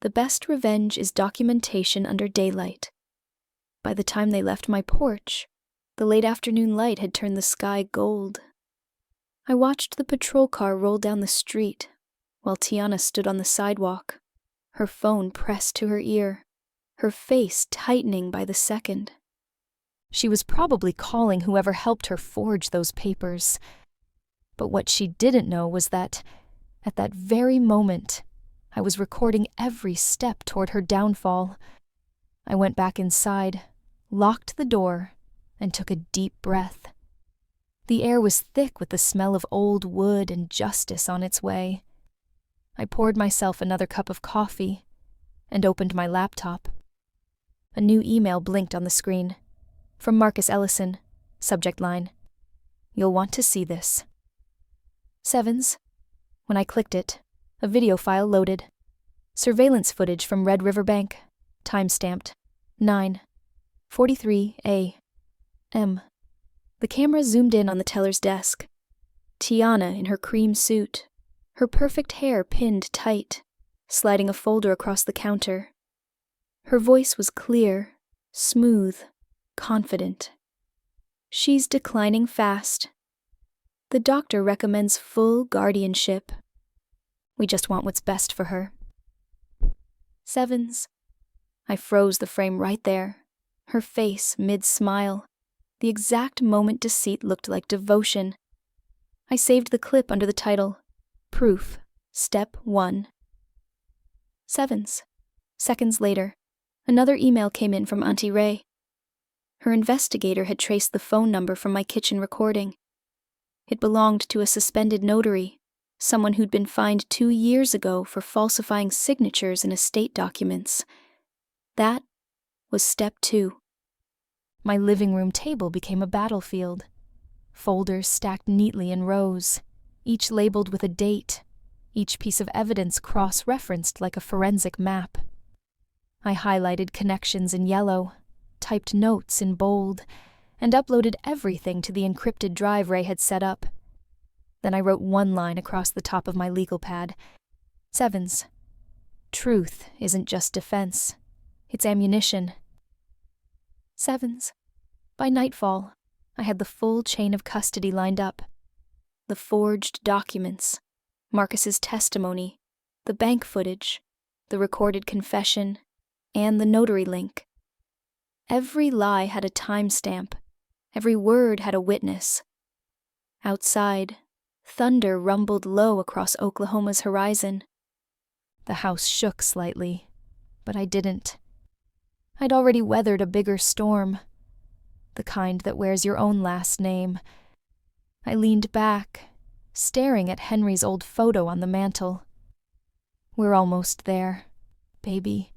the best revenge is documentation under daylight. By the time they left my porch, the late afternoon light had turned the sky gold. I watched the patrol car roll down the street, while Tiana stood on the sidewalk, her phone pressed to her ear, her face tightening by the second. She was probably calling whoever helped her forge those papers. But what she didn't know was that, at that very moment, I was recording every step toward her downfall. I went back inside, locked the door, and took a deep breath. The air was thick with the smell of old wood and justice on its way. I poured myself another cup of coffee and opened my laptop. A new email blinked on the screen. From Marcus Ellison, subject line. You'll want to see this. Sevens. When I clicked it, a video file loaded. Surveillance footage from Red River Bank, timestamped 9:43 a.m. The camera zoomed in on the teller's desk. Tiana in her cream suit, her perfect hair pinned tight, sliding a folder across the counter. Her voice was clear, smooth, confident. "She's declining fast. The doctor recommends full guardianship. We just want what's best for her." Sevens. I froze the frame right there, her face mid-smile, the exact moment deceit looked like devotion. I saved the clip under the title, Proof, Step 1. Sevens. Seconds later, another email came in from Auntie Rae. Her investigator had traced the phone number from my kitchen recording. It belonged to a suspended notary, someone who'd been fined 2 years ago for falsifying signatures in estate documents. That was step 2. My living room table became a battlefield. Folders stacked neatly in rows, each labeled with a date, each piece of evidence cross-referenced like a forensic map. I highlighted connections in yellow, typed notes in bold, and uploaded everything to the encrypted drive Rae had set up. Then I wrote one line across the top of my legal pad. Sevens. Truth isn't just defense. It's ammunition. Sevens. By nightfall, I had the full chain of custody lined up. The forged documents, Marcus's testimony, the bank footage, the recorded confession, and the notary link. Every lie had a timestamp. Every word had a witness. Outside, thunder rumbled low across Oklahoma's horizon. The house shook slightly, but I didn't. I'd already weathered a bigger storm, the kind that wears your own last name. I leaned back, staring at Henry's old photo on the mantel. "We're almost there, baby,"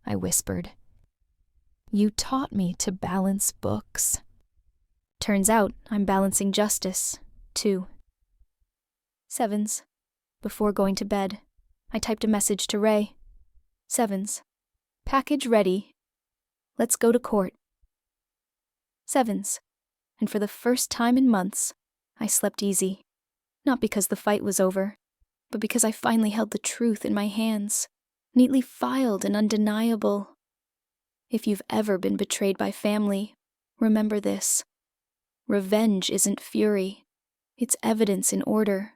I whispered. "You taught me to balance books." Turns out I'm balancing justice, too. Sevens. Before going to bed, I typed a message to Rae. Sevens. Package ready. Let's go to court. Sevens. And for the first time in months, I slept easy. Not because the fight was over, but because I finally held the truth in my hands, neatly filed and undeniable. If you've ever been betrayed by family, remember this. Revenge isn't fury. It's evidence in order.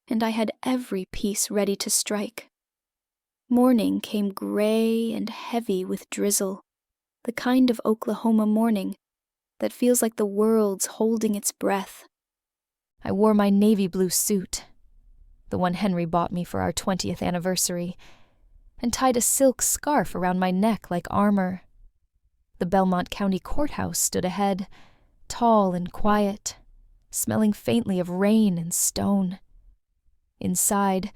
And I had every piece ready to strike. Morning came gray and heavy with drizzle, the kind of Oklahoma morning that feels like the world's holding its breath. I wore my navy blue suit, the one Henry bought me for our 20th anniversary, and tied a silk scarf around my neck like armor. The Belmont County Courthouse stood ahead, tall and quiet, smelling faintly of rain and stone. Inside,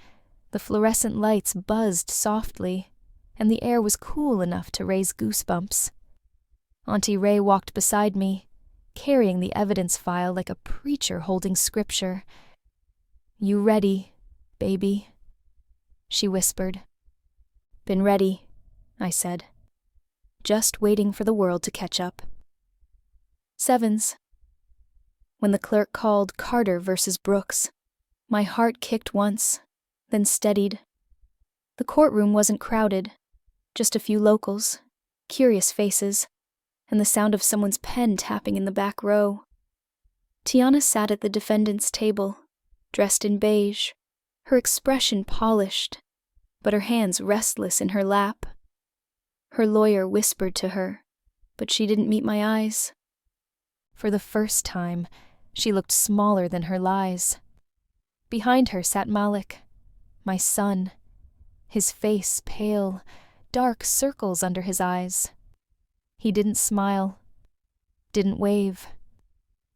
the fluorescent lights buzzed softly, and the air was cool enough to raise goosebumps. Auntie Rae walked beside me, carrying the evidence file like a preacher holding scripture. "You ready, baby?" she whispered. "Been ready," I said. Just waiting for the world to catch up. Sevens. When the clerk called Carter versus Brooks, my heart kicked once, then steadied. The courtroom wasn't crowded, just a few locals, curious faces, and the sound of someone's pen tapping in the back row. Tiana sat at the defendant's table, dressed in beige, her expression polished, but her hands restless in her lap. Her lawyer whispered to her, but she didn't meet my eyes. For the first time, she looked smaller than her lies. Behind her sat Malik, my son, his face pale, dark circles under his eyes. He didn't smile, didn't wave,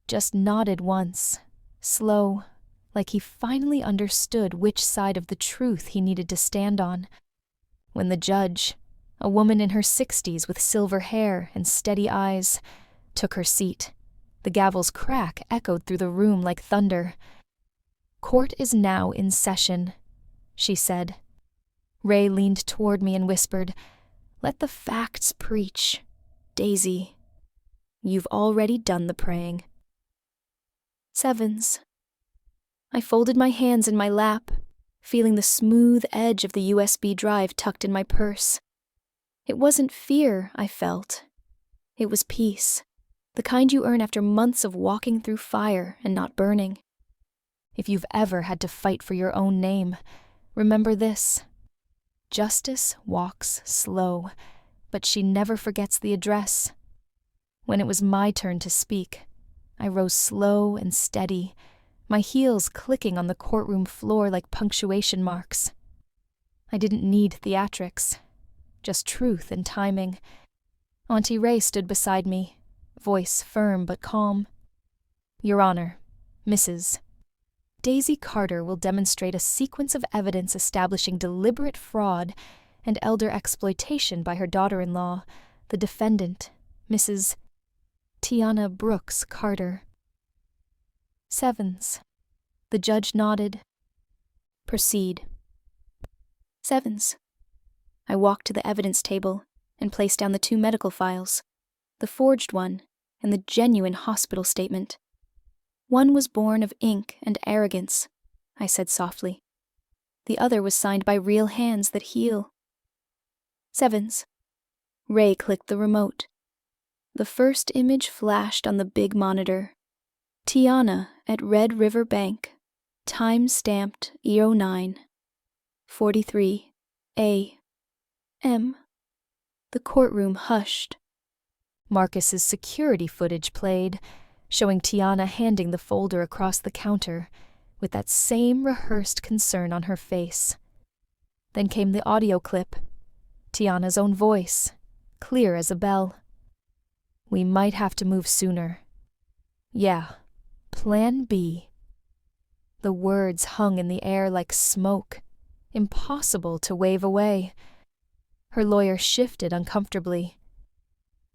just nodded once, slow, like he finally understood which side of the truth he needed to stand on. When the judge, a woman in her 60s with silver hair and steady eyes, took her seat, the gavel's crack echoed through the room like thunder. "Court is now in session," she said. Rae leaned toward me and whispered, "Let the facts preach. Daisy, you've already done the praying." Sevens. I folded my hands in my lap, feeling the smooth edge of the USB drive tucked in my purse. It wasn't fear I felt. It was peace, the kind you earn after months of walking through fire and not burning. If you've ever had to fight for your own name, remember this. Justice walks slow, but she never forgets the address. When it was my turn to speak, I rose slow and steady, my heels clicking on the courtroom floor like punctuation marks. I didn't need theatrics, just truth and timing. Auntie Rae stood beside me, voice firm but calm. Your Honor, Mrs. Daisy Carter will demonstrate a sequence of evidence establishing deliberate fraud and elder exploitation by her daughter-in-law, the defendant, Mrs. Tiana Brooks Carter. Sevens. The judge nodded. Proceed. Sevens. I walked to the evidence table and placed down the 2 medical files, the forged one and the genuine hospital statement. One was born of ink and arrogance, I said softly. The other was signed by real hands that heal. Sevens. Rae clicked the remote. The first image flashed on the big monitor. Tiana at Red River Bank, time stamped E09, 43 A.M. The courtroom hushed. Marcus's security footage played, showing Tiana handing the folder across the counter, with that same rehearsed concern on her face. Then came the audio clip, Tiana's own voice, clear as a bell. We might have to move sooner. Yeah, Plan B. The words hung in the air like smoke, impossible to wave away. Her lawyer shifted uncomfortably.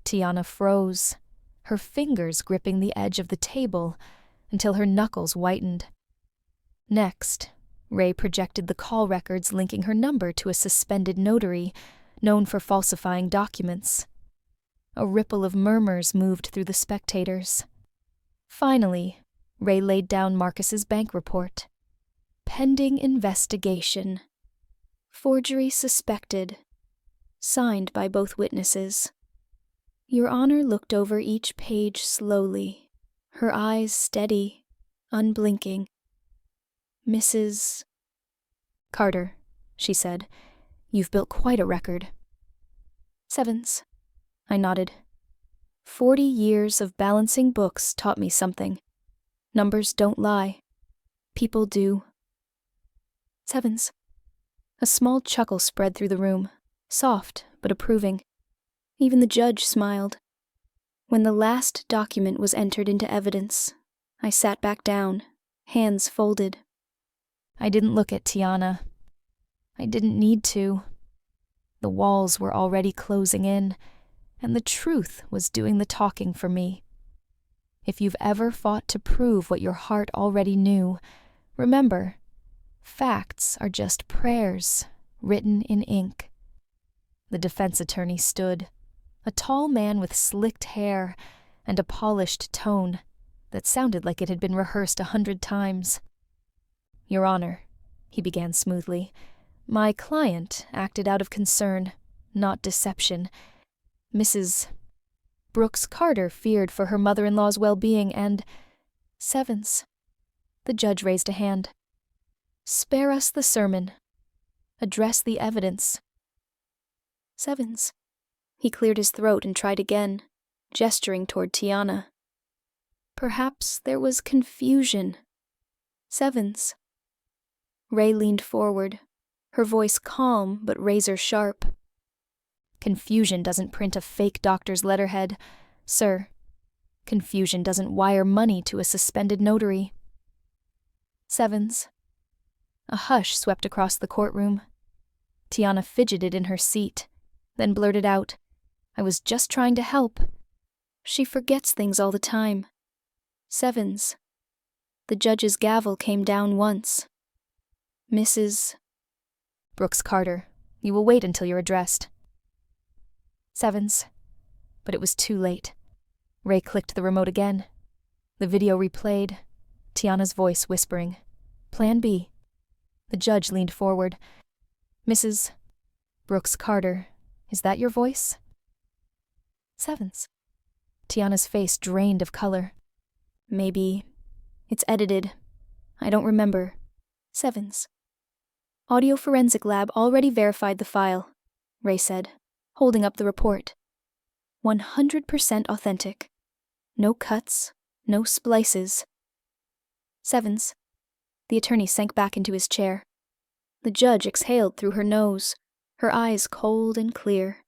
Tiana froze, her fingers gripping the edge of the table until her knuckles whitened. Next, Rae projected the call records linking her number to a suspended notary known for falsifying documents. A ripple of murmurs moved through the spectators. Finally, Rae laid down Marcus's bank report. Pending investigation. Forgery suspected. Signed by both witnesses. Your Honor looked over each page slowly, her eyes steady, unblinking. Mrs. Carter, she said, you've built quite a record. Sevens. I nodded. 40 years of balancing books taught me something. Numbers don't lie. People do. Sevens. A small chuckle spread through the room, soft but approving. Even the judge smiled. When the last document was entered into evidence, I sat back down, hands folded. I didn't look at Tiana. I didn't need to. The walls were already closing in, and the truth was doing the talking for me. If you've ever fought to prove what your heart already knew, remember, facts are just prayers written in ink. The defense attorney stood, a tall man with slicked hair and a polished tone that sounded like it had been rehearsed 100 times. Your Honor, he began smoothly, my client acted out of concern, not deception. Mrs. Brooks Carter feared for her mother-in-law's well-being and... Sevens. The judge raised a hand. Spare us the sermon. Address the evidence. Sevens. He cleared his throat and tried again, gesturing toward Tiana. Perhaps there was confusion. Sevens. Rae leaned forward, her voice calm but razor-sharp. Confusion doesn't print a fake doctor's letterhead, sir. Confusion doesn't wire money to a suspended notary. Sevens. A hush swept across the courtroom. Tiana fidgeted in her seat, then blurted out, I was just trying to help. She forgets things all the time. Sevens. The judge's gavel came down once. Mrs. Brooks Carter, you will wait until you're addressed. Sevens. But it was too late. Rae clicked the remote again. The video replayed, Tiana's voice whispering, Plan B. The judge leaned forward. Mrs. Brooks Carter, is that your voice? Sevens. Tiana's face drained of color. Maybe. It's edited. I don't remember. Sevens. Audio Forensic Lab already verified the file, Rae said, holding up the report. 100% authentic. No cuts, no splices. Sevens. The attorney sank back into his chair. The judge exhaled through her nose, her eyes cold and clear.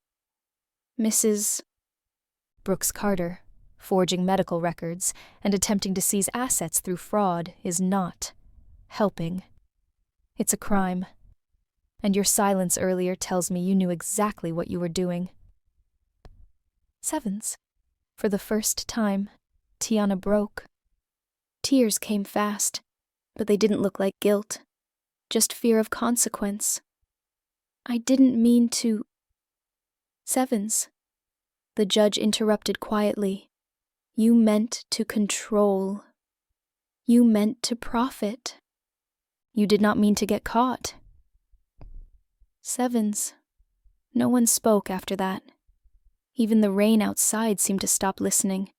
Mrs. Brooks Carter, forging medical records and attempting to seize assets through fraud is not helping. It's a crime. And your silence earlier tells me you knew exactly what you were doing. Sevens. For the first time, Tiana broke. Tears came fast, but they didn't look like guilt, just fear of consequence. I didn't mean to. Sevens. The judge interrupted quietly. You meant to control. You meant to profit. You did not mean to get caught. Sevens. No one spoke after that. Even the rain outside seemed to stop listening.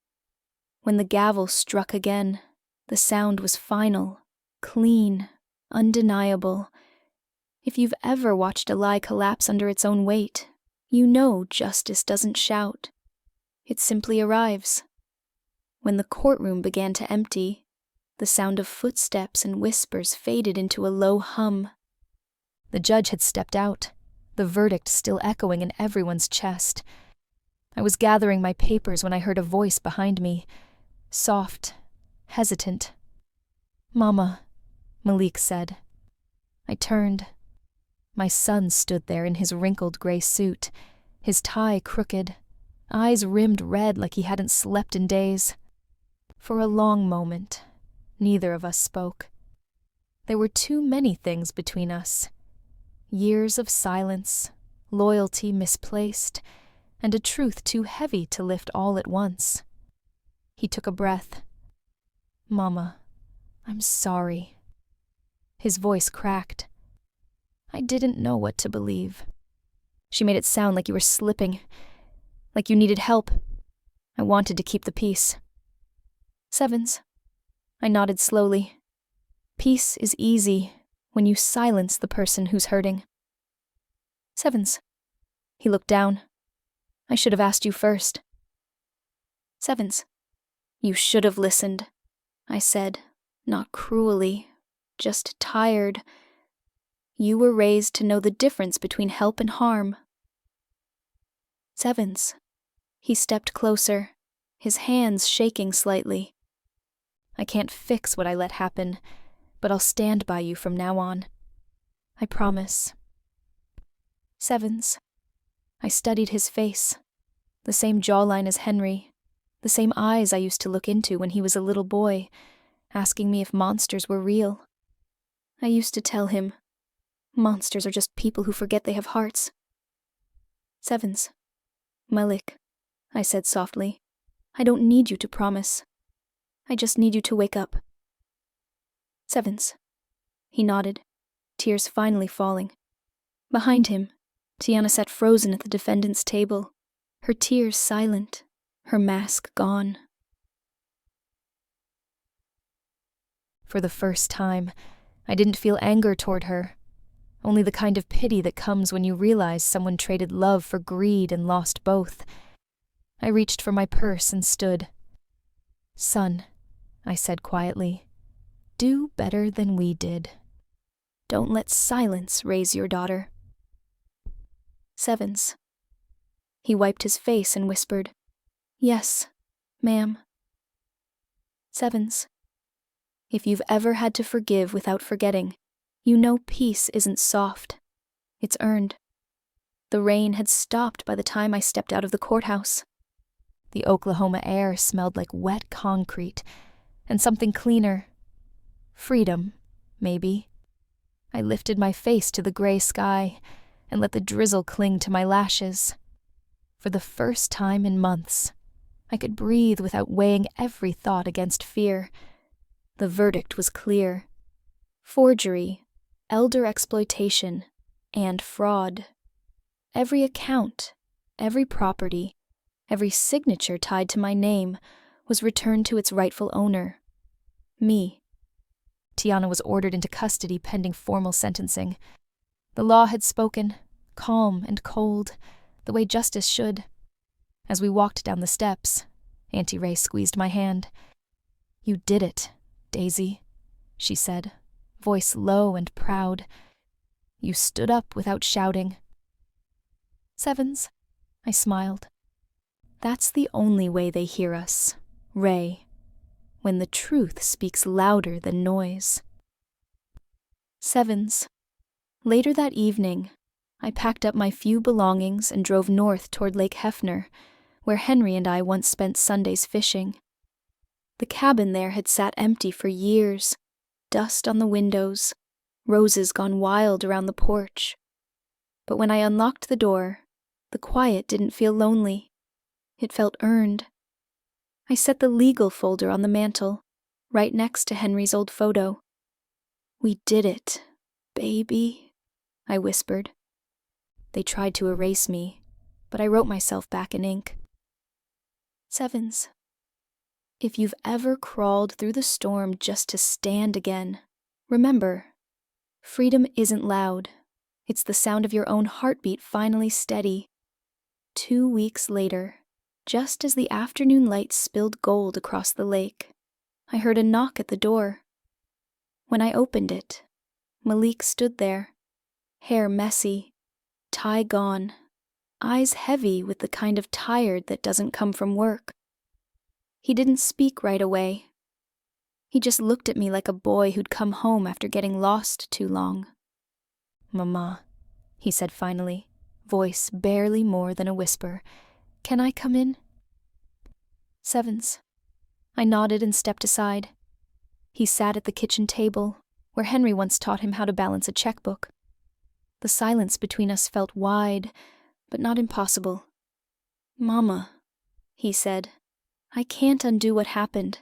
When the gavel struck again, the sound was final, clean, undeniable. If you've ever watched a lie collapse under its own weight, you know justice doesn't shout. It simply arrives. When the courtroom began to empty, the sound of footsteps and whispers faded into a low hum. The judge had stepped out, the verdict still echoing in everyone's chest. I was gathering my papers when I heard a voice behind me, soft, hesitant. "Mama," Malik said. I turned. My son stood there in his wrinkled gray suit, his tie crooked, eyes rimmed red like he hadn't slept in days. For a long moment, neither of us spoke. There were too many things between us. Years of silence, loyalty misplaced, and a truth too heavy to lift all at once. He took a breath. "Mama, I'm sorry." His voice cracked. I didn't know what to believe. She made it sound like you were slipping, like you needed help. I wanted to keep the peace. Sevens. I nodded slowly. Peace is easy when you silence the person who's hurting. Sevens. He looked down. I should have asked you first. Sevens. You should have listened, I said, not cruelly, just tired. You were raised to know the difference between help and harm. Sevens. He stepped closer, his hands shaking slightly. I can't fix what I let happen, but I'll stand by you from now on. I promise. Sevens. I studied his face. The same jawline as Henry. The same eyes I used to look into when he was a little boy, asking me if monsters were real. I used to tell him, monsters are just people who forget they have hearts. Sevens. Malik, I said softly, I don't need you to promise. I just need you to wake up. Sevens. He nodded, tears finally falling. Behind him, Tiana sat frozen at the defendant's table, her tears silent, her mask gone. For the first time, I didn't feel anger toward her, only the kind of pity that comes when you realize someone traded love for greed and lost both. I reached for my purse and stood. "Son," I said quietly, "do better than we did. Don't let silence raise your daughter." Sevens. He wiped his face and whispered, "Yes, ma'am." Sevens. If you've ever had to forgive without forgetting, you know peace isn't soft. It's earned. The rain had stopped by the time I stepped out of the courthouse. The Oklahoma air smelled like wet concrete, and something cleaner. Freedom, maybe. I lifted my face to the gray sky and let the drizzle cling to my lashes. For the first time in months, I could breathe without weighing every thought against fear. The verdict was clear. Forgery, elder exploitation and fraud. Every account, every property, every signature tied to my name was returned to its rightful owner, me. Tiana was ordered into custody pending formal sentencing. The law had spoken, calm and cold, the way justice should. As we walked down the steps, Auntie Rae squeezed my hand. "You did it, Daisy," she said, voice low and proud. "You stood up without shouting." "Sevens," I smiled. "That's the only way they hear us, Rae, when the truth speaks louder than noise." Sevens. Later that evening, I packed up my few belongings and drove north toward Lake Hefner, where Henry and I once spent Sundays fishing. The cabin there had sat empty for years, dust on the windows, roses gone wild around the porch. But when I unlocked the door, the quiet didn't feel lonely. It felt earned. I set the legal folder on the mantel, right next to Henry's old photo. "We did it, baby," I whispered. They tried to erase me, but I wrote myself back in ink. Sevens. If you've ever crawled through the storm just to stand again, remember, freedom isn't loud. It's the sound of your own heartbeat finally steady. 2 weeks later, just as the afternoon light spilled gold across the lake, I heard a knock at the door. When I opened it, Malik stood there, hair messy, tie gone, eyes heavy with the kind of tired that doesn't come from work. He didn't speak right away. He just looked at me like a boy who'd come home after getting lost too long. "Mama," he said finally, voice barely more than a whisper, "can I come in?" Sevens. I nodded and stepped aside. He sat at the kitchen table, where Henry once taught him how to balance a checkbook. The silence between us felt wide, but not impossible. "Mama," he said, "I can't undo what happened.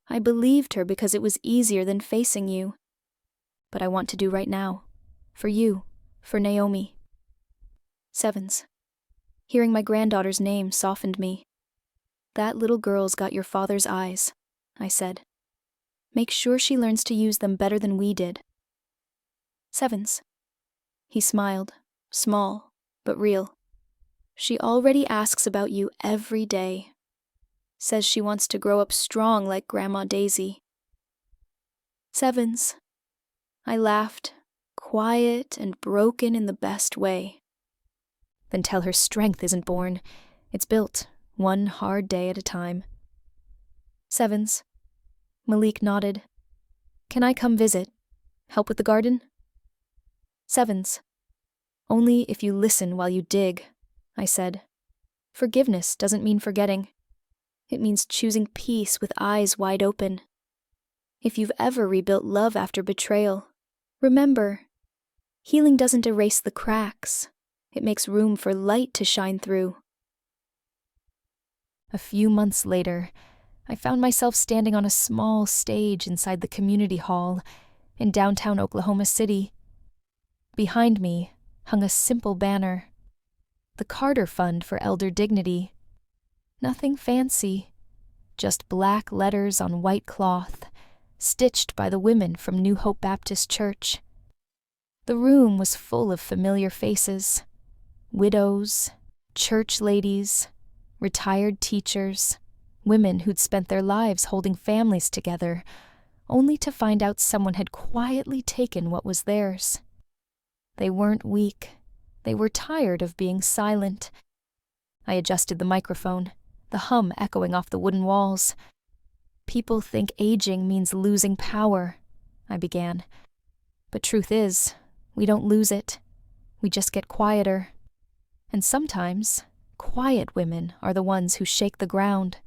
I believed her because it was easier than facing you. But I want to do right now. For you, for Naomi." Sevens. Hearing my granddaughter's name softened me. "That little girl's got your father's eyes," I said. "Make sure she learns to use them better than we did." Sevens. He smiled, small, but real. "She already asks about you every day. Says she wants to grow up strong like Grandma Daisy." Sevens. I laughed, quiet and broken in the best way. "Then tell her strength isn't born. It's built, one hard day at a time." Sevens. Malik nodded. "Can I come visit? Help with the garden?" Sevens. "Only if you listen while you dig," I said. "Forgiveness doesn't mean forgetting. It means choosing peace with eyes wide open. If you've ever rebuilt love after betrayal, remember, healing doesn't erase the cracks. It makes room for light to shine through." A few months later, I found myself standing on a small stage inside the community hall in downtown Oklahoma City. Behind me hung a simple banner, the Carter Fund for Elder Dignity. Nothing fancy, just black letters on white cloth, stitched by the women from New Hope Baptist Church. The room was full of familiar faces, widows, church ladies, retired teachers, women who'd spent their lives holding families together, only to find out someone had quietly taken what was theirs. They weren't weak. They were tired of being silent. I adjusted the microphone, the hum echoing off the wooden walls. "People think aging means losing power," I began. "But truth is, we don't lose it. We just get quieter. And sometimes, quiet women are the ones who shake the ground."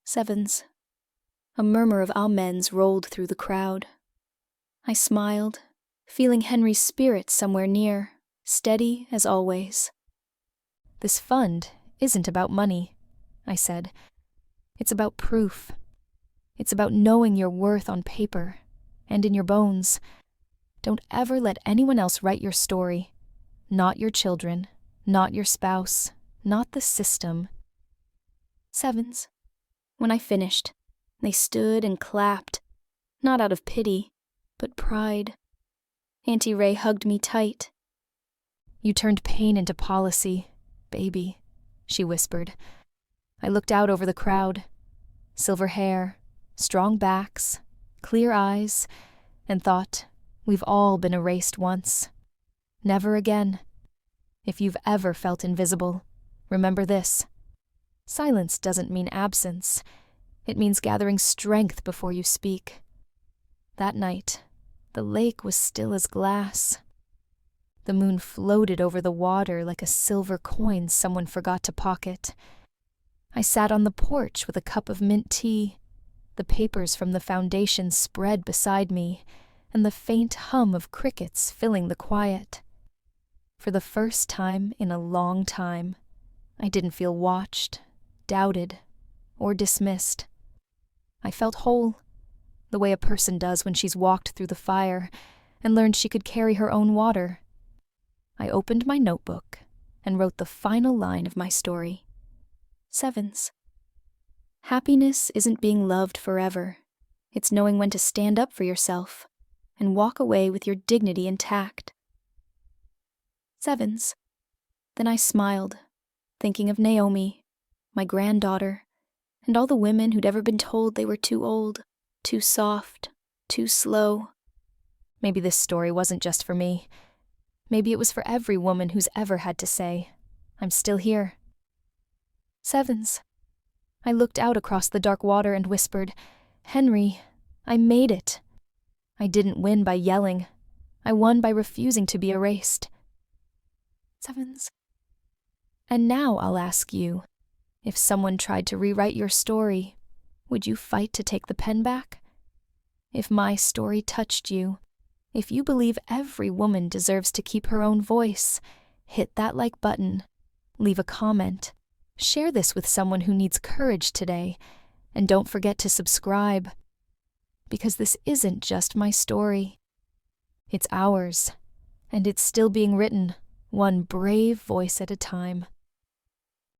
Sevens. A murmur of amens rolled through the crowd. I smiled, feeling Henry's spirit somewhere near, steady as always. "This fund isn't about money," I said. "It's about proof. It's about knowing your worth on paper and in your bones. Don't ever let anyone else write your story. Not your children, not your spouse, not the system. Sevens. When I finished, they stood and clapped, not out of pity, but pride. Auntie Rae hugged me tight. You turned pain into policy, baby, she whispered. I looked out over the crowd. Silver hair, strong backs, clear eyes, and thought, we've all been erased once. Never again. If you've ever felt invisible, remember this. Silence doesn't mean absence. It means gathering strength before you speak. That night, the lake was still as glass. The moon floated over the water like a silver coin someone forgot to pocket. I sat on the porch with a cup of mint tea, the papers from the foundation spread beside me, and the faint hum of crickets filling the quiet. For the first time in a long time, I didn't feel watched, doubted, or dismissed. I felt whole, the way a person does when she's walked through the fire and learned she could carry her own water. I opened my notebook and wrote the final line of my story. Sevens. Happiness isn't being loved forever. It's knowing when to stand up for yourself and walk away with your dignity intact. Sevens. Then I smiled, thinking of Naomi, my granddaughter, and all the women who'd ever been told they were too old, too soft, too slow. Maybe this story wasn't just for me. Maybe it was for every woman who's ever had to say, I'm still here. Sevens. I looked out across the dark water and whispered, Henry, I made it. I didn't win by yelling. I won by refusing to be erased. Sevens. And now I'll ask you, if someone tried to rewrite your story, would you fight to take the pen back? If my story touched you, if you believe every woman deserves to keep her own voice, hit that like button, leave a comment, share this with someone who needs courage today, and don't forget to subscribe. Because this isn't just my story. It's ours, and it's still being written, one brave voice at a time.